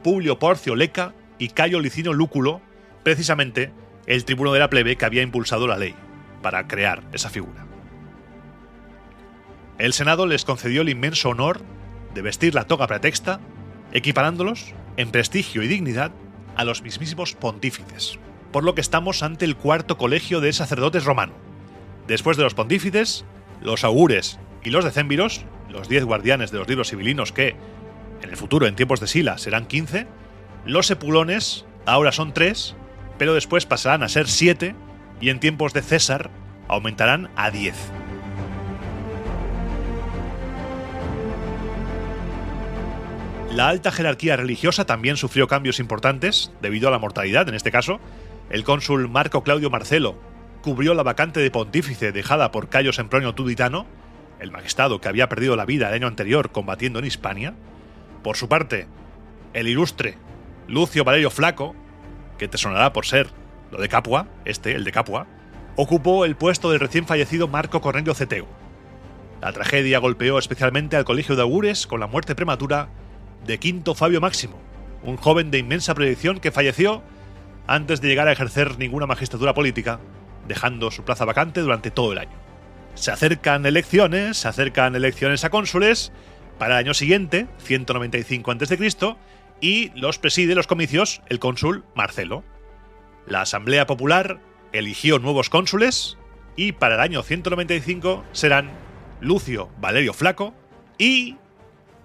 Publio Porcio Leca y Cayo Licinio Lúculo, precisamente el tribuno de la plebe que había impulsado la ley para crear esa figura. El Senado les concedió el inmenso honor de vestir la toga pretexta, equiparándolos en prestigio y dignidad a los mismísimos pontífices, por lo que estamos ante el cuarto colegio de sacerdotes romano. Después de los pontífices, los augures y los decémviros, los 10 guardianes de los libros sibilinos que, en el futuro, en tiempos de Sila, serán 15, los epulones ahora son 3, pero después pasarán a ser 7 y en tiempos de César aumentarán a 10. La alta jerarquía religiosa también sufrió cambios importantes debido a la mortalidad. En este caso, el cónsul Marco Claudio Marcelo cubrió la vacante de pontífice dejada por Cayo Sempronio Tuditano el magistrado que había perdido la vida el año anterior combatiendo en Hispania. Por su parte, el ilustre Lucio Valerio Flaco, que te sonará por ser lo de Capua, el de Capua, ocupó el puesto del recién fallecido Marco Cornelio Ceteo. La tragedia golpeó especialmente al colegio de augures con la muerte prematura de Quinto Fabio Máximo, un joven de inmensa proyección que falleció antes de llegar a ejercer ninguna magistratura política, dejando su plaza vacante durante todo el año. Se acercan elecciones a cónsules para el año siguiente, 195 a.C., y los preside los comicios el cónsul Marcelo. La Asamblea Popular eligió nuevos cónsules y para el año 195 serán Lucio Valerio Flaco y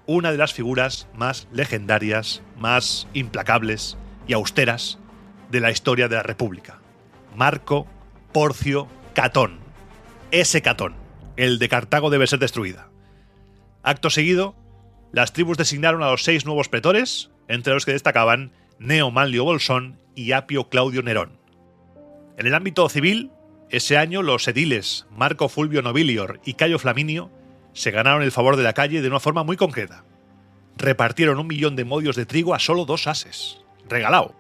una de las figuras más legendarias, más implacables y austeras de la historia de la República, Marco Porcio Catón. Ese Catón, el de Cartago, debe ser destruida. Acto seguido, las tribus designaron a los 6 nuevos pretores, entre los que destacaban Gneo Manlio Bolsón y Apio Claudio Nerón. En el ámbito civil, ese año los ediles Marco Fulvio Nobilior y Cayo Flaminio se ganaron el favor de la calle de una forma muy concreta. Repartieron 1 millón de modios de trigo a solo 2 ases. Regalao.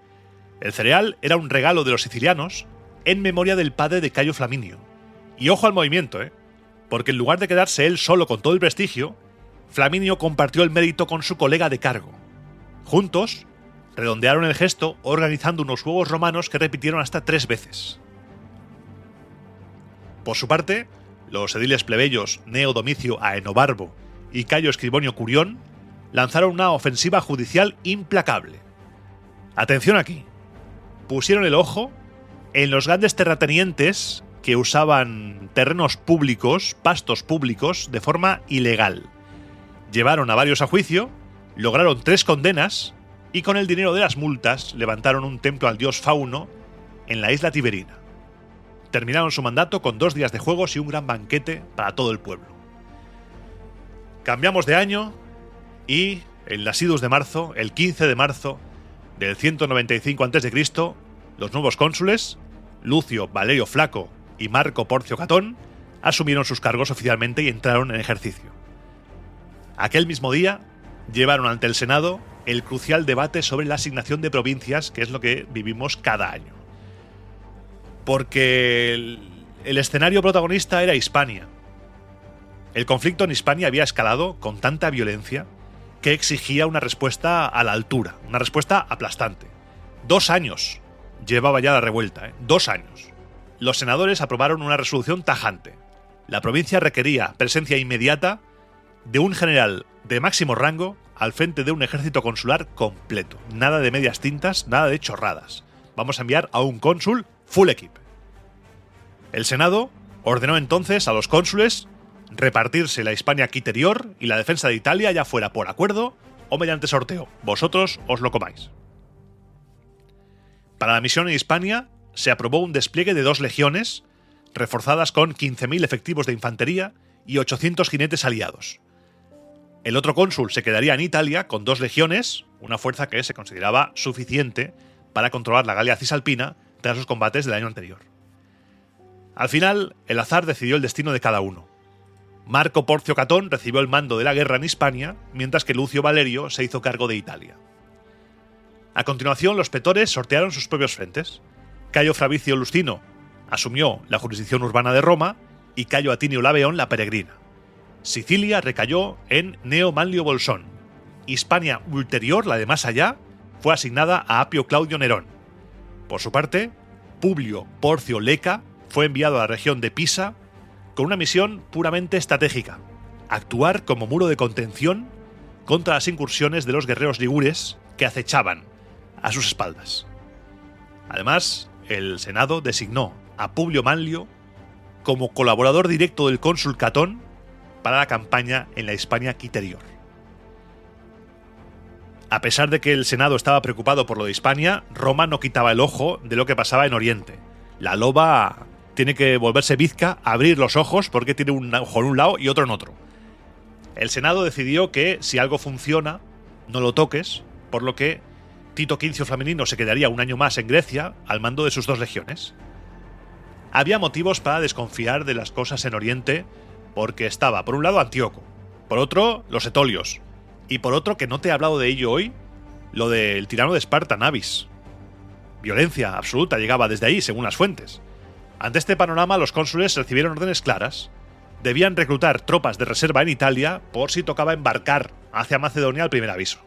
El cereal era un regalo de los sicilianos en memoria del padre de Cayo Flaminio. Y ojo al movimiento, porque en lugar de quedarse él solo con todo el prestigio, Flaminio compartió el mérito con su colega de cargo. Juntos, redondearon el gesto organizando unos juegos romanos que repitieron hasta 3 veces. Por su parte, los ediles plebeyos Gneo Domicio Aenobarbo y Cayo Escribonio Curión lanzaron una ofensiva judicial implacable. Atención aquí. Pusieron el ojo en los grandes terratenientes que usaban terrenos públicos, pastos públicos, de forma ilegal. Llevaron a varios a juicio, lograron 3 condenas y con el dinero de las multas levantaron un templo al dios Fauno en la isla Tiberina. Terminaron su mandato con 2 días de juegos y un gran banquete para todo el pueblo. Cambiamos de año y en las idus de marzo, el 15 de marzo del 195 a.C., los nuevos cónsules, Lucio Valerio Flaco y Marco Porcio Catón, asumieron sus cargos oficialmente y entraron en ejercicio. Aquel mismo día llevaron ante el Senado el crucial debate sobre la asignación de provincias, que es lo que vivimos cada año. Porque el escenario protagonista era Hispania. El conflicto en Hispania había escalado con tanta violencia que exigía una respuesta a la altura, una respuesta aplastante. 2 años llevaba ya la revuelta, 2 años. Los senadores aprobaron una resolución tajante. La provincia requería presencia inmediata de un general de máximo rango al frente de un ejército consular completo. Nada de medias tintas, nada de chorradas. Vamos a enviar a un cónsul full equip. El Senado ordenó entonces a los cónsules repartirse la Hispania Quiterior y la defensa de Italia, ya fuera por acuerdo o mediante sorteo. Vosotros os lo comáis. Para la misión en Hispania se aprobó un despliegue de 2 legiones, reforzadas con 15.000 efectivos de infantería y 800 jinetes aliados. El otro cónsul se quedaría en Italia con 2 legiones, una fuerza que se consideraba suficiente para controlar la Galia Cisalpina tras los combates del año anterior. Al final, el azar decidió el destino de cada uno. Marco Porcio Catón recibió el mando de la guerra en Hispania, mientras que Lucio Valerio se hizo cargo de Italia. A continuación, los pretores sortearon sus propios frentes. Cayo Fabricio Luscino asumió la jurisdicción urbana de Roma y Cayo Atinio Labeón la peregrina. Sicilia recayó en Gneo Manlio Bolsón. Hispania ulterior, la de más allá, fue asignada a Apio Claudio Nerón. Por su parte, Publio Porcio Leca fue enviado a la región de Pisa con una misión puramente estratégica: actuar como muro de contención contra las incursiones de los guerreros ligures que acechaban a sus espaldas. Además, el Senado designó a Publio Manlio como colaborador directo del cónsul Catón para la campaña en la Hispania Quiterior. A pesar de que el Senado estaba preocupado por lo de Hispania, Roma no quitaba el ojo de lo que pasaba en Oriente. La loba tiene que volverse bizca, abrir los ojos, porque tiene un ojo en un lado y otro en otro. El Senado decidió que si algo funciona, no lo toques, por lo que Tito Quincio Flaminino se quedaría un año más en Grecia al mando de sus 2 legiones. Había motivos para desconfiar de las cosas en Oriente, porque estaba por un lado Antíoco, por otro los etolios, y por otro, que no te he hablado de ello hoy, lo del tirano de Esparta, Nabis. Violencia absoluta llegaba desde ahí, según las fuentes. Ante este panorama, los cónsules recibieron órdenes claras. Debían reclutar tropas de reserva en Italia por si tocaba embarcar hacia Macedonia al primer aviso.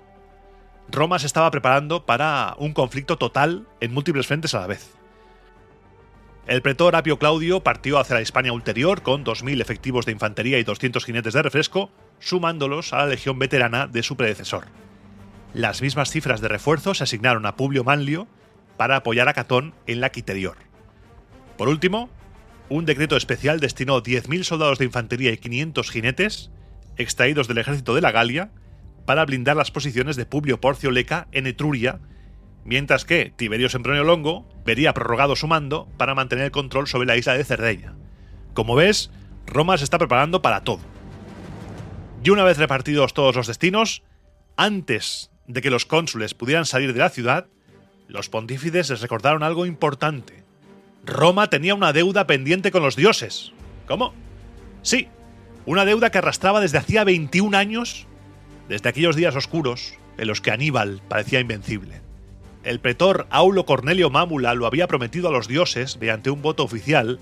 Roma se estaba preparando para un conflicto total en múltiples frentes a la vez. El pretor Apio Claudio partió hacia la Hispania ulterior con 2.000 efectivos de infantería y 200 jinetes de refresco, sumándolos a la legión veterana de su predecesor. Las mismas cifras de refuerzo se asignaron a Publio Manlio para apoyar a Catón en la Quiterior. Por último, un decreto especial destinó 10.000 soldados de infantería y 500 jinetes, extraídos del ejército de la Galia, para blindar las posiciones de Publio Porcio Leca en Etruria, mientras que Tiberio Sempronio Longo vería prorrogado su mando para mantener el control sobre la isla de Cerdeña. Como ves, Roma se está preparando para todo. Y una vez repartidos todos los destinos, antes de que los cónsules pudieran salir de la ciudad, los pontífices les recordaron algo importante. Roma tenía una deuda pendiente con los dioses. ¿Cómo? Sí, una deuda que arrastraba desde hacía 21 años, desde aquellos días oscuros en los que Aníbal parecía invencible. El pretor Aulo Cornelio Mámula lo había prometido a los dioses mediante un voto oficial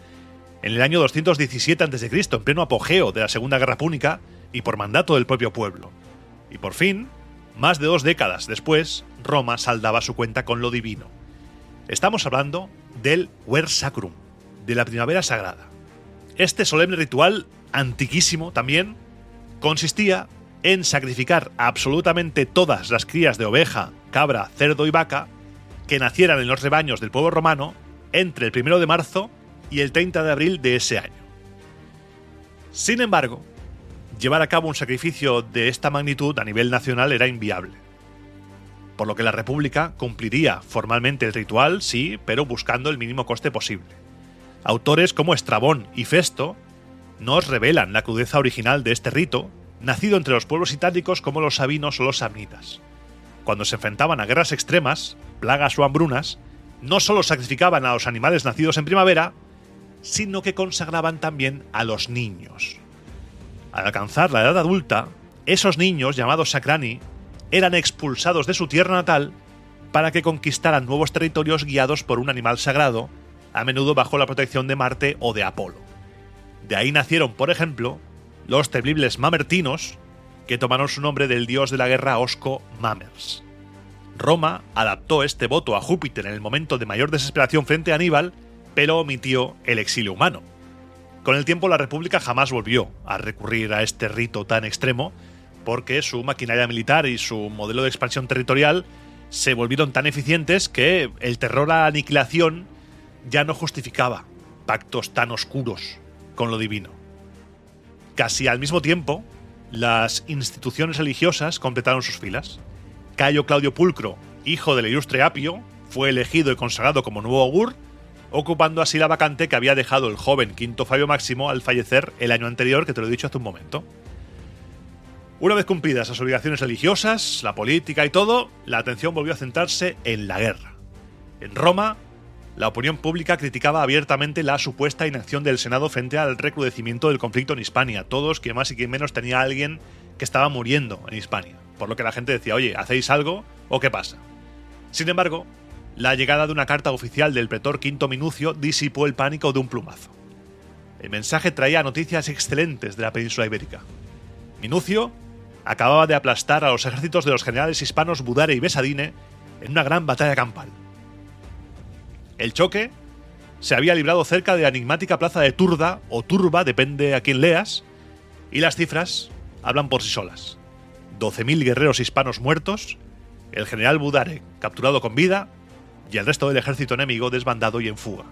en el año 217 a.C., en pleno apogeo de la Segunda Guerra Púnica y por mandato del propio pueblo. Y por fin, más de 2 décadas después, Roma saldaba su cuenta con lo divino. Estamos hablando del Ver Sacrum, de la primavera sagrada. Este solemne ritual, antiquísimo también, consistía en sacrificar absolutamente todas las crías de oveja, cabra, cerdo y vaca que nacieran en los rebaños del pueblo romano entre el 1 de marzo y el 30 de abril de ese año. Sin embargo, llevar a cabo un sacrificio de esta magnitud a nivel nacional era inviable, por lo que la República cumpliría formalmente el ritual, sí, pero buscando el mínimo coste posible. Autores como Estrabón y Festo nos revelan la crudeza original de este rito, nacido entre los pueblos itálicos como los sabinos o los samnitas. Cuando se enfrentaban a guerras extremas, plagas o hambrunas, no solo sacrificaban a los animales nacidos en primavera, sino que consagraban también a los niños. Al alcanzar la edad adulta, esos niños, llamados sacrani, eran expulsados de su tierra natal para que conquistaran nuevos territorios guiados por un animal sagrado, a menudo bajo la protección de Marte o de Apolo. De ahí nacieron, por ejemplo, los temibles mamertinos, que tomaron su nombre del dios de la guerra Osco Mamers. Roma adaptó este voto a Júpiter en el momento de mayor desesperación frente a Aníbal, pero omitió el exilio humano. Con el tiempo la República jamás volvió a recurrir a este rito tan extremo, porque su maquinaria militar y su modelo de expansión territorial se volvieron tan eficientes que el terror a la aniquilación ya no justificaba pactos tan oscuros con lo divino. Casi al mismo tiempo, las instituciones religiosas completaron sus filas. Cayo Claudio Pulcro, hijo del ilustre Apio, fue elegido y consagrado como nuevo augur, ocupando así la vacante que había dejado el joven Quinto Fabio Máximo al fallecer el año anterior, que te lo he dicho hace un momento. Una vez cumplidas las obligaciones religiosas, la política y todo, la atención volvió a centrarse en la guerra. En Roma, la opinión pública criticaba abiertamente la supuesta inacción del Senado frente al recrudecimiento del conflicto en Hispania. Todos, quien más y quien menos, tenía a alguien que estaba muriendo en Hispania, por lo que la gente decía, oye, ¿hacéis algo o qué pasa? Sin embargo, la llegada de una carta oficial del pretor Quinto Minucio disipó el pánico de un plumazo. El mensaje traía noticias excelentes de la península ibérica. Minucio acababa de aplastar a los ejércitos de los generales hispanos Budare y Besadine en una gran batalla campal. El choque se había librado cerca de la enigmática plaza de Turda, o Turba, depende a quién leas, y las cifras hablan por sí solas. 12.000 guerreros hispanos muertos, el general Budare capturado con vida y el resto del ejército enemigo desbandado y en fuga.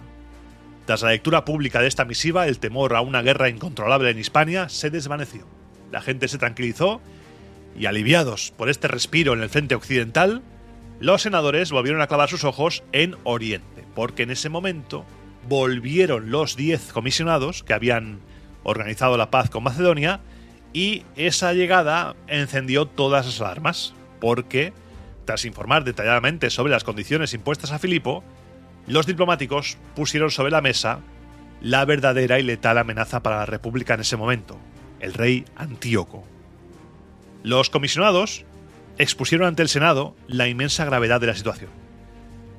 Tras la lectura pública de esta misiva, el temor a una guerra incontrolable en Hispania se desvaneció. La gente se tranquilizó y, aliviados por este respiro en el frente occidental, los senadores volvieron a clavar sus ojos en Oriente, porque en ese momento volvieron los 10 comisionados que habían organizado la paz con Macedonia, y esa llegada encendió todas las alarmas, porque, tras informar detalladamente sobre las condiciones impuestas a Filipo, los diplomáticos pusieron sobre la mesa la verdadera y letal amenaza para la República en ese momento, el rey Antíoco. Los comisionados expusieron ante el Senado la inmensa gravedad de la situación.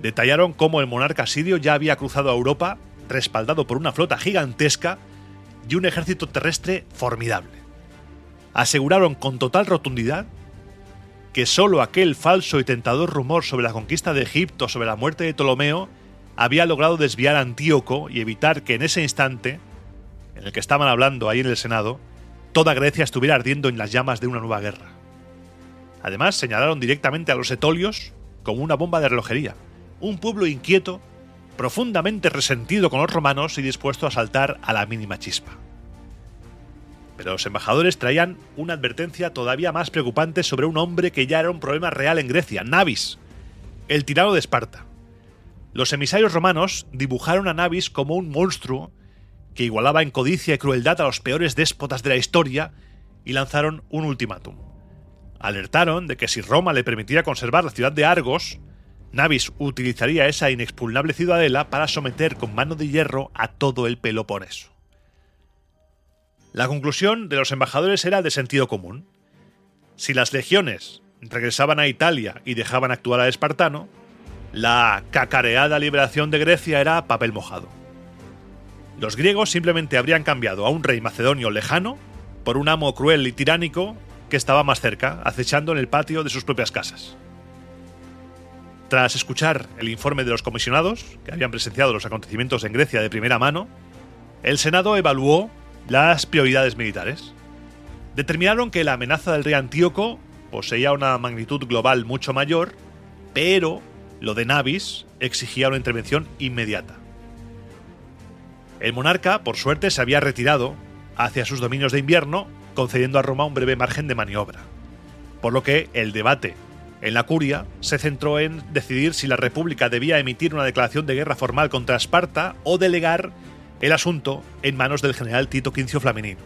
Detallaron cómo el monarca sirio ya había cruzado a Europa respaldado por una flota gigantesca y un ejército terrestre formidable. Aseguraron con total rotundidad que solo aquel falso y tentador rumor sobre la conquista de Egipto, sobre la muerte de Ptolomeo, había logrado desviar a Antíoco y evitar que en ese instante, en el que estaban hablando ahí en el Senado, toda Grecia estuviera ardiendo en las llamas de una nueva guerra. Además, señalaron directamente a los etolios como una bomba de relojería, un pueblo inquieto, profundamente resentido con los romanos y dispuesto a saltar a la mínima chispa. Pero los embajadores traían una advertencia todavía más preocupante sobre un hombre que ya era un problema real en Grecia, Nabis, el tirano de Esparta. Los emisarios romanos dibujaron a Nabis como un monstruo que igualaba en codicia y crueldad a los peores déspotas de la historia y lanzaron un ultimátum. Alertaron de que si Roma le permitía conservar la ciudad de Argos, Nabis utilizaría esa inexpugnable ciudadela para someter con mano de hierro a todo el Peloponeso. La conclusión de los embajadores era de sentido común. Si las legiones regresaban a Italia y dejaban actuar al espartano, la cacareada liberación de Grecia era papel mojado. Los griegos simplemente habrían cambiado a un rey macedonio lejano por un amo cruel y tiránico que estaba más cerca, acechando en el patio de sus propias casas. Tras escuchar el informe de los comisionados, que habían presenciado los acontecimientos en Grecia de primera mano, el Senado evaluó las prioridades militares. Determinaron que la amenaza del rey Antíoco poseía una magnitud global mucho mayor, pero lo de Nabis exigía una intervención inmediata. El monarca, por suerte, se había retirado hacia sus dominios de invierno, concediendo a Roma un breve margen de maniobra, por lo que el debate en la curia se centró en decidir si la República debía emitir una declaración de guerra formal contra Esparta o delegar el asunto en manos del general Tito Quincio Flaminino.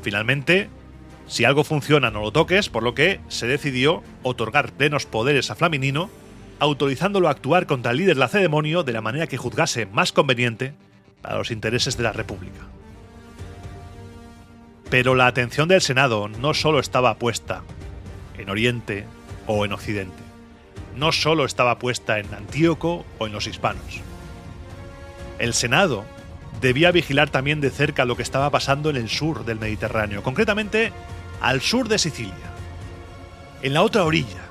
Finalmente, si algo funciona no lo toques, por lo que se decidió otorgar plenos poderes a Flaminino, autorizándolo a actuar contra el líder lacedemonio de la manera que juzgase más conveniente para los intereses de la República. Pero la atención del Senado no solo estaba puesta en Oriente o en Occidente. No solo estaba puesta en Antíoco o en los hispanos. El Senado debía vigilar también de cerca lo que estaba pasando en el sur del Mediterráneo, concretamente al sur de Sicilia. En la otra orilla,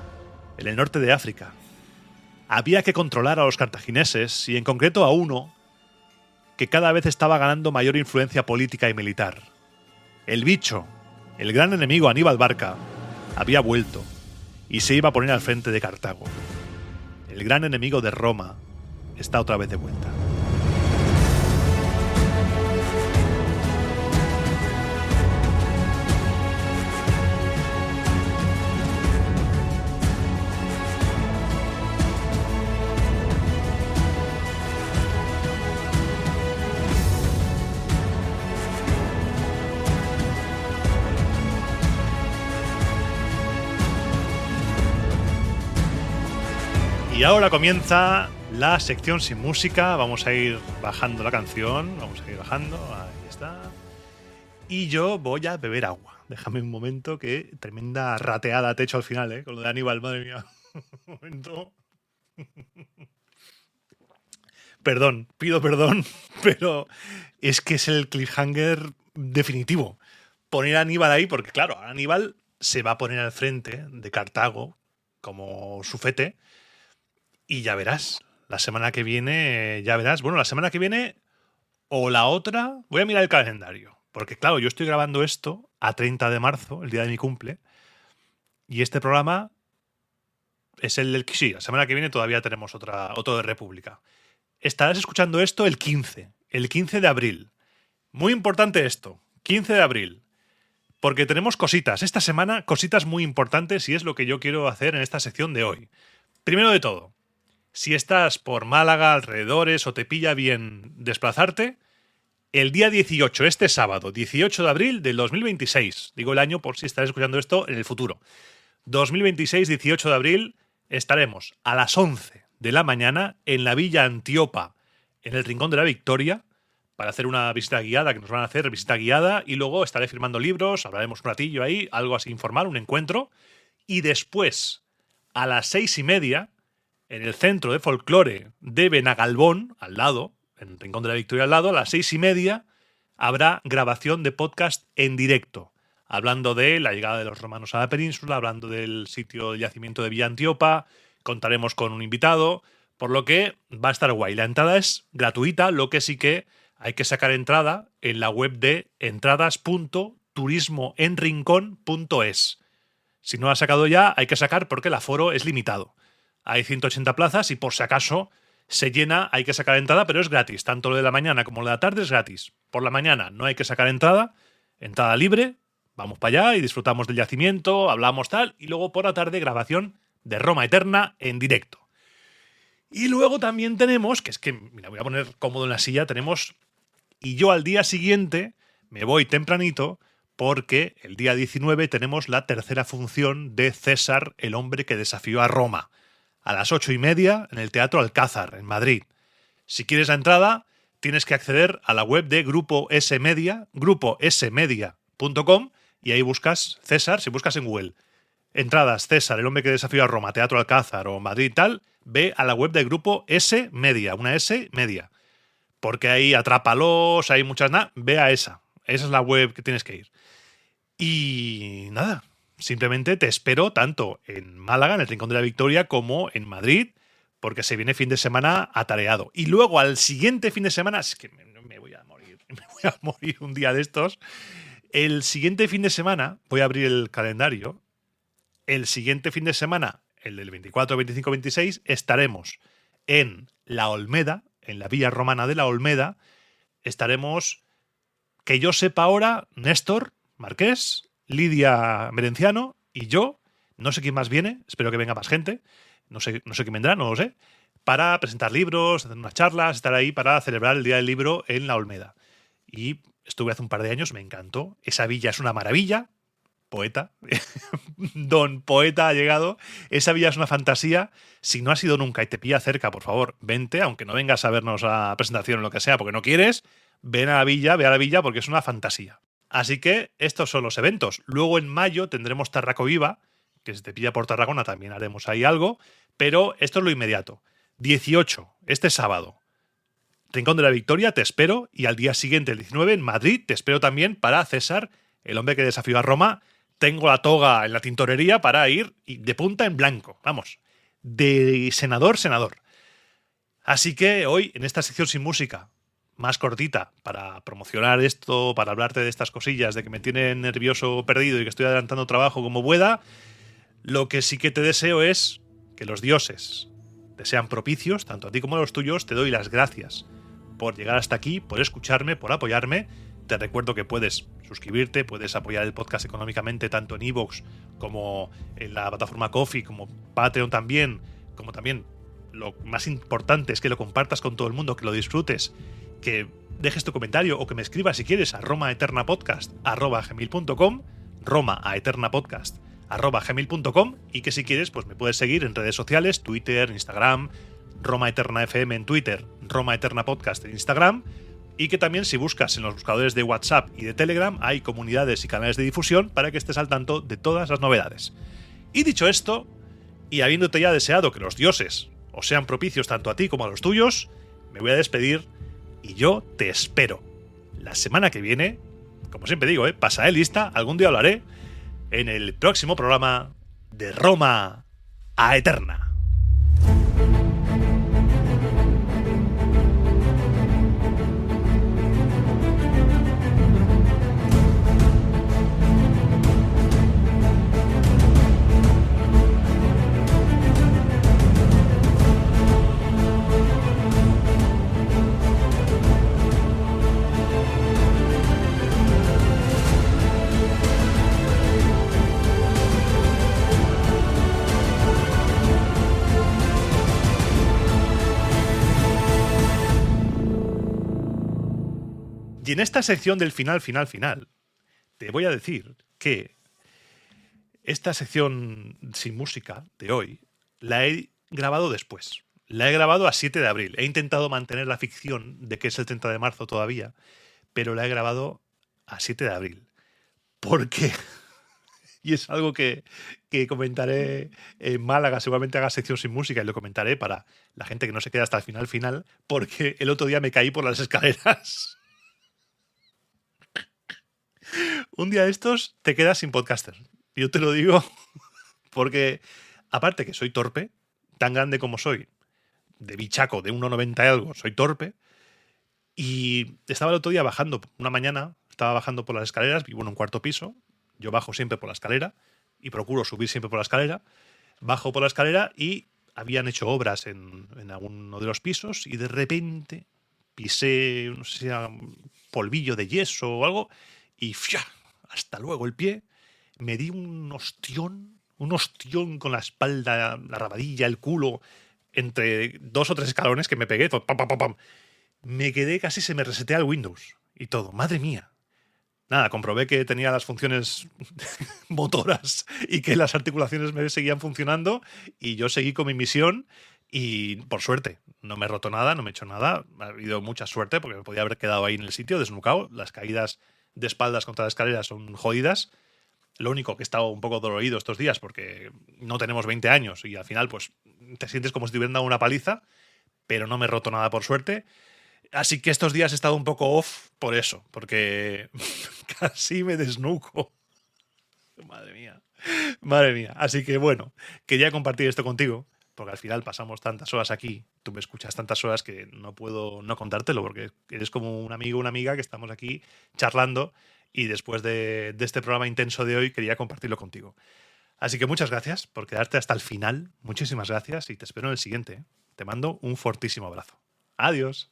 en el norte de África, había que controlar a los cartagineses y en concreto a uno que cada vez estaba ganando mayor influencia política y militar. El bicho, el gran enemigo Aníbal Barca, había vuelto y se iba a poner al frente de Cartago. El gran enemigo de Roma está otra vez de vuelta. Y ahora comienza la sección sin música. Vamos a ir bajando la canción. Vamos a ir bajando. Ahí está. Y yo voy a beber agua. Déjame un momento, que tremenda rateada te he hecho al final, con lo de Aníbal, madre mía. Un momento. Perdón, pido perdón, pero es que es el cliffhanger definitivo. Poner a Aníbal ahí, porque claro, Aníbal se va a poner al frente de Cartago como sufete. Y ya verás, la semana que viene, ya verás. Bueno, la semana que viene o la otra, voy a mirar el calendario. Porque claro, yo estoy grabando esto a 30 de marzo, el día de mi cumple. Y este programa es el del... Sí, la semana que viene todavía tenemos otro de República. Estarás escuchando esto el 15 de abril. Muy importante esto, 15 de abril. Porque tenemos cositas, esta semana cositas muy importantes y es lo que yo quiero hacer en esta sección de hoy. Primero de todo, si estás por Málaga, alrededores o te pilla bien desplazarte, el día 18, este sábado, 18 de abril del 2026, digo el año por si estás escuchando esto en el futuro, 2026, 18 de abril, estaremos a las 11 de la mañana en la Villa Antiopa, en el Rincón de la Victoria, para hacer una visita guiada, que nos van a hacer visita guiada, y luego estaré firmando libros, hablaremos un ratillo ahí, algo así informal, un encuentro, y después, a las 6:30, en el Centro de Folclore de Benagalbón, al lado, en el Rincón de la Victoria al lado, a las 6:30, habrá grabación de podcast en directo, hablando de la llegada de los romanos a la península, hablando del sitio de yacimiento de Villa Antiopa, contaremos con un invitado, por lo que va a estar guay. La entrada es gratuita, lo que sí que hay que sacar entrada en la web de entradas.turismoenrincón.es. Si no la has sacado ya, hay que sacar porque el aforo es limitado. Hay 180 plazas y por si acaso se llena, hay que sacar entrada, pero es gratis. Tanto lo de la mañana como lo de la tarde es gratis. Por la mañana no hay que sacar entrada libre, vamos para allá y disfrutamos del yacimiento, hablamos tal, y luego por la tarde grabación de Roma Eterna en directo. Y luego también tenemos, que es que, mira, voy a poner cómodo en la silla, y yo al día siguiente me voy tempranito porque el día 19 tenemos la tercera función de César, el hombre que desafió a Roma, a las 8:30 en el Teatro Alcázar, en Madrid. Si quieres la entrada, tienes que acceder a la web de Grupo S Media, gruposmedia.com, y ahí buscas César, si buscas en Google, entradas César, el hombre que desafió a Roma, Teatro Alcázar o Madrid tal, ve a la web del Grupo S Media, una S Media. Porque ahí atrápalos, hay muchas... ve a esa. Esa es la web que tienes que ir. Y nada, simplemente te espero tanto en Málaga, en el Rincón de la Victoria, como en Madrid, porque se viene fin de semana atareado. Y luego al siguiente fin de semana, es que me voy a morir un día de estos. El siguiente fin de semana, voy a abrir el calendario, el siguiente fin de semana, el del 24, 25, 26, estaremos en La Olmeda, en la Villa Romana de La Olmeda. Estaremos, que yo sepa ahora, Néstor Marqués, Lidia Merenciano y yo. No sé quién más viene, espero que venga más gente. No sé quién vendrá, no lo sé. Para presentar libros, hacer unas charlas, estar ahí para celebrar el Día del Libro en La Olmeda. Y estuve hace un par de años, me encantó. Esa villa es una maravilla. Poeta, don Poeta ha llegado. Esa villa es una fantasía. Si no has ido nunca y te pilla cerca, por favor, vente, aunque no vengas a vernos a la presentación o lo que sea, porque no quieres, ven a la villa, ve a la villa porque es una fantasía. Así que estos son los eventos. Luego en mayo tendremos Tarraco Viva, que si te pilla por Tarragona también haremos ahí algo, pero esto es lo inmediato. 18, este sábado, Rincón de la Victoria, te espero, y al día siguiente, el 19, en Madrid, te espero también para César, el hombre que desafió a Roma. Tengo la toga en la tintorería para ir de punta en blanco. Vamos, de senador. Así que hoy, en esta sección sin música, más cortita, para promocionar esto, para hablarte de estas cosillas, de que me tienen nervioso, perdido y que estoy adelantando trabajo como pueda, lo que sí que te deseo es que los dioses te sean propicios, tanto a ti como a los tuyos. Te doy las gracias por llegar hasta aquí, por escucharme, por apoyarme. Te recuerdo que puedes suscribirte, puedes apoyar el podcast económicamente tanto en iVoox como en la plataforma Ko-fi, como Patreon también, como también lo más importante es que lo compartas con todo el mundo, que lo disfrutes, que dejes tu comentario o que me escribas si quieres a romaeternapodcast@gmail.com, romaeternapodcast@gmail.com, y que si quieres pues me puedes seguir en redes sociales, Twitter, Instagram, Roma Eterna FM en Twitter, Roma Eterna Podcast en Instagram. Y que también si buscas en los buscadores de WhatsApp y de Telegram hay comunidades y canales de difusión para que estés al tanto de todas las novedades. Y dicho esto, y habiéndote ya deseado que los dioses os sean propicios tanto a ti como a los tuyos, me voy a despedir y yo te espero la semana que viene, como siempre digo, pasaré lista, algún día hablaré, en el próximo programa de Roma a Eterna. Y en esta sección del final, te voy a decir que esta sección sin música de hoy la he grabado después. La he grabado a 7 de abril. He intentado mantener la ficción de que es el 30 de marzo todavía, pero la he grabado a 7 de abril. ¿Por qué? Y es algo que comentaré en Málaga. Seguramente haga sección sin música y lo comentaré para la gente que no se queda hasta el final, porque el otro día me caí por las escaleras. Un día de estos te quedas sin podcaster. Yo te lo digo porque, aparte que soy torpe, tan grande como soy, de bichaco, de 1,90 y algo, soy torpe. Y estaba el otro día bajando, una mañana, estaba bajando por las escaleras, vivo en un cuarto piso, yo bajo siempre por la escalera y procuro subir siempre por la escalera. Bajo por la escalera y habían hecho obras en alguno de los pisos y de repente pisé, no sé si era un polvillo de yeso o algo, y ¡fia! Hasta luego el pie. Me di un ostión con la espalda, la rabadilla, el culo, entre 2 o 3 escalones que me pegué. Pam, pam, pam, pam. Me quedé, casi se me resetea el Windows y todo. Madre mía. Nada, comprobé que tenía las funciones motoras y que las articulaciones me seguían funcionando y yo seguí con mi misión y por suerte no me he roto nada, no me he hecho nada. Ha habido mucha suerte porque me podía haber quedado ahí en el sitio desnucado. Las caídas de espaldas contra la escalera son jodidas. Lo único que he estado un poco dolorido estos días porque no tenemos 20 años y al final pues te sientes como si te hubieran dado una paliza, pero no me he roto nada por suerte. Así que estos días he estado un poco off por eso, porque casi me desnuco. Madre mía. Madre mía. Así que bueno, quería compartir esto contigo, porque al final pasamos tantas horas aquí, tú me escuchas tantas horas que no puedo no contártelo, porque eres como un amigo o una amiga que estamos aquí charlando y después de este programa intenso de hoy quería compartirlo contigo. Así que muchas gracias por quedarte hasta el final, muchísimas gracias y te espero en el siguiente. Te mando un fortísimo abrazo. Adiós.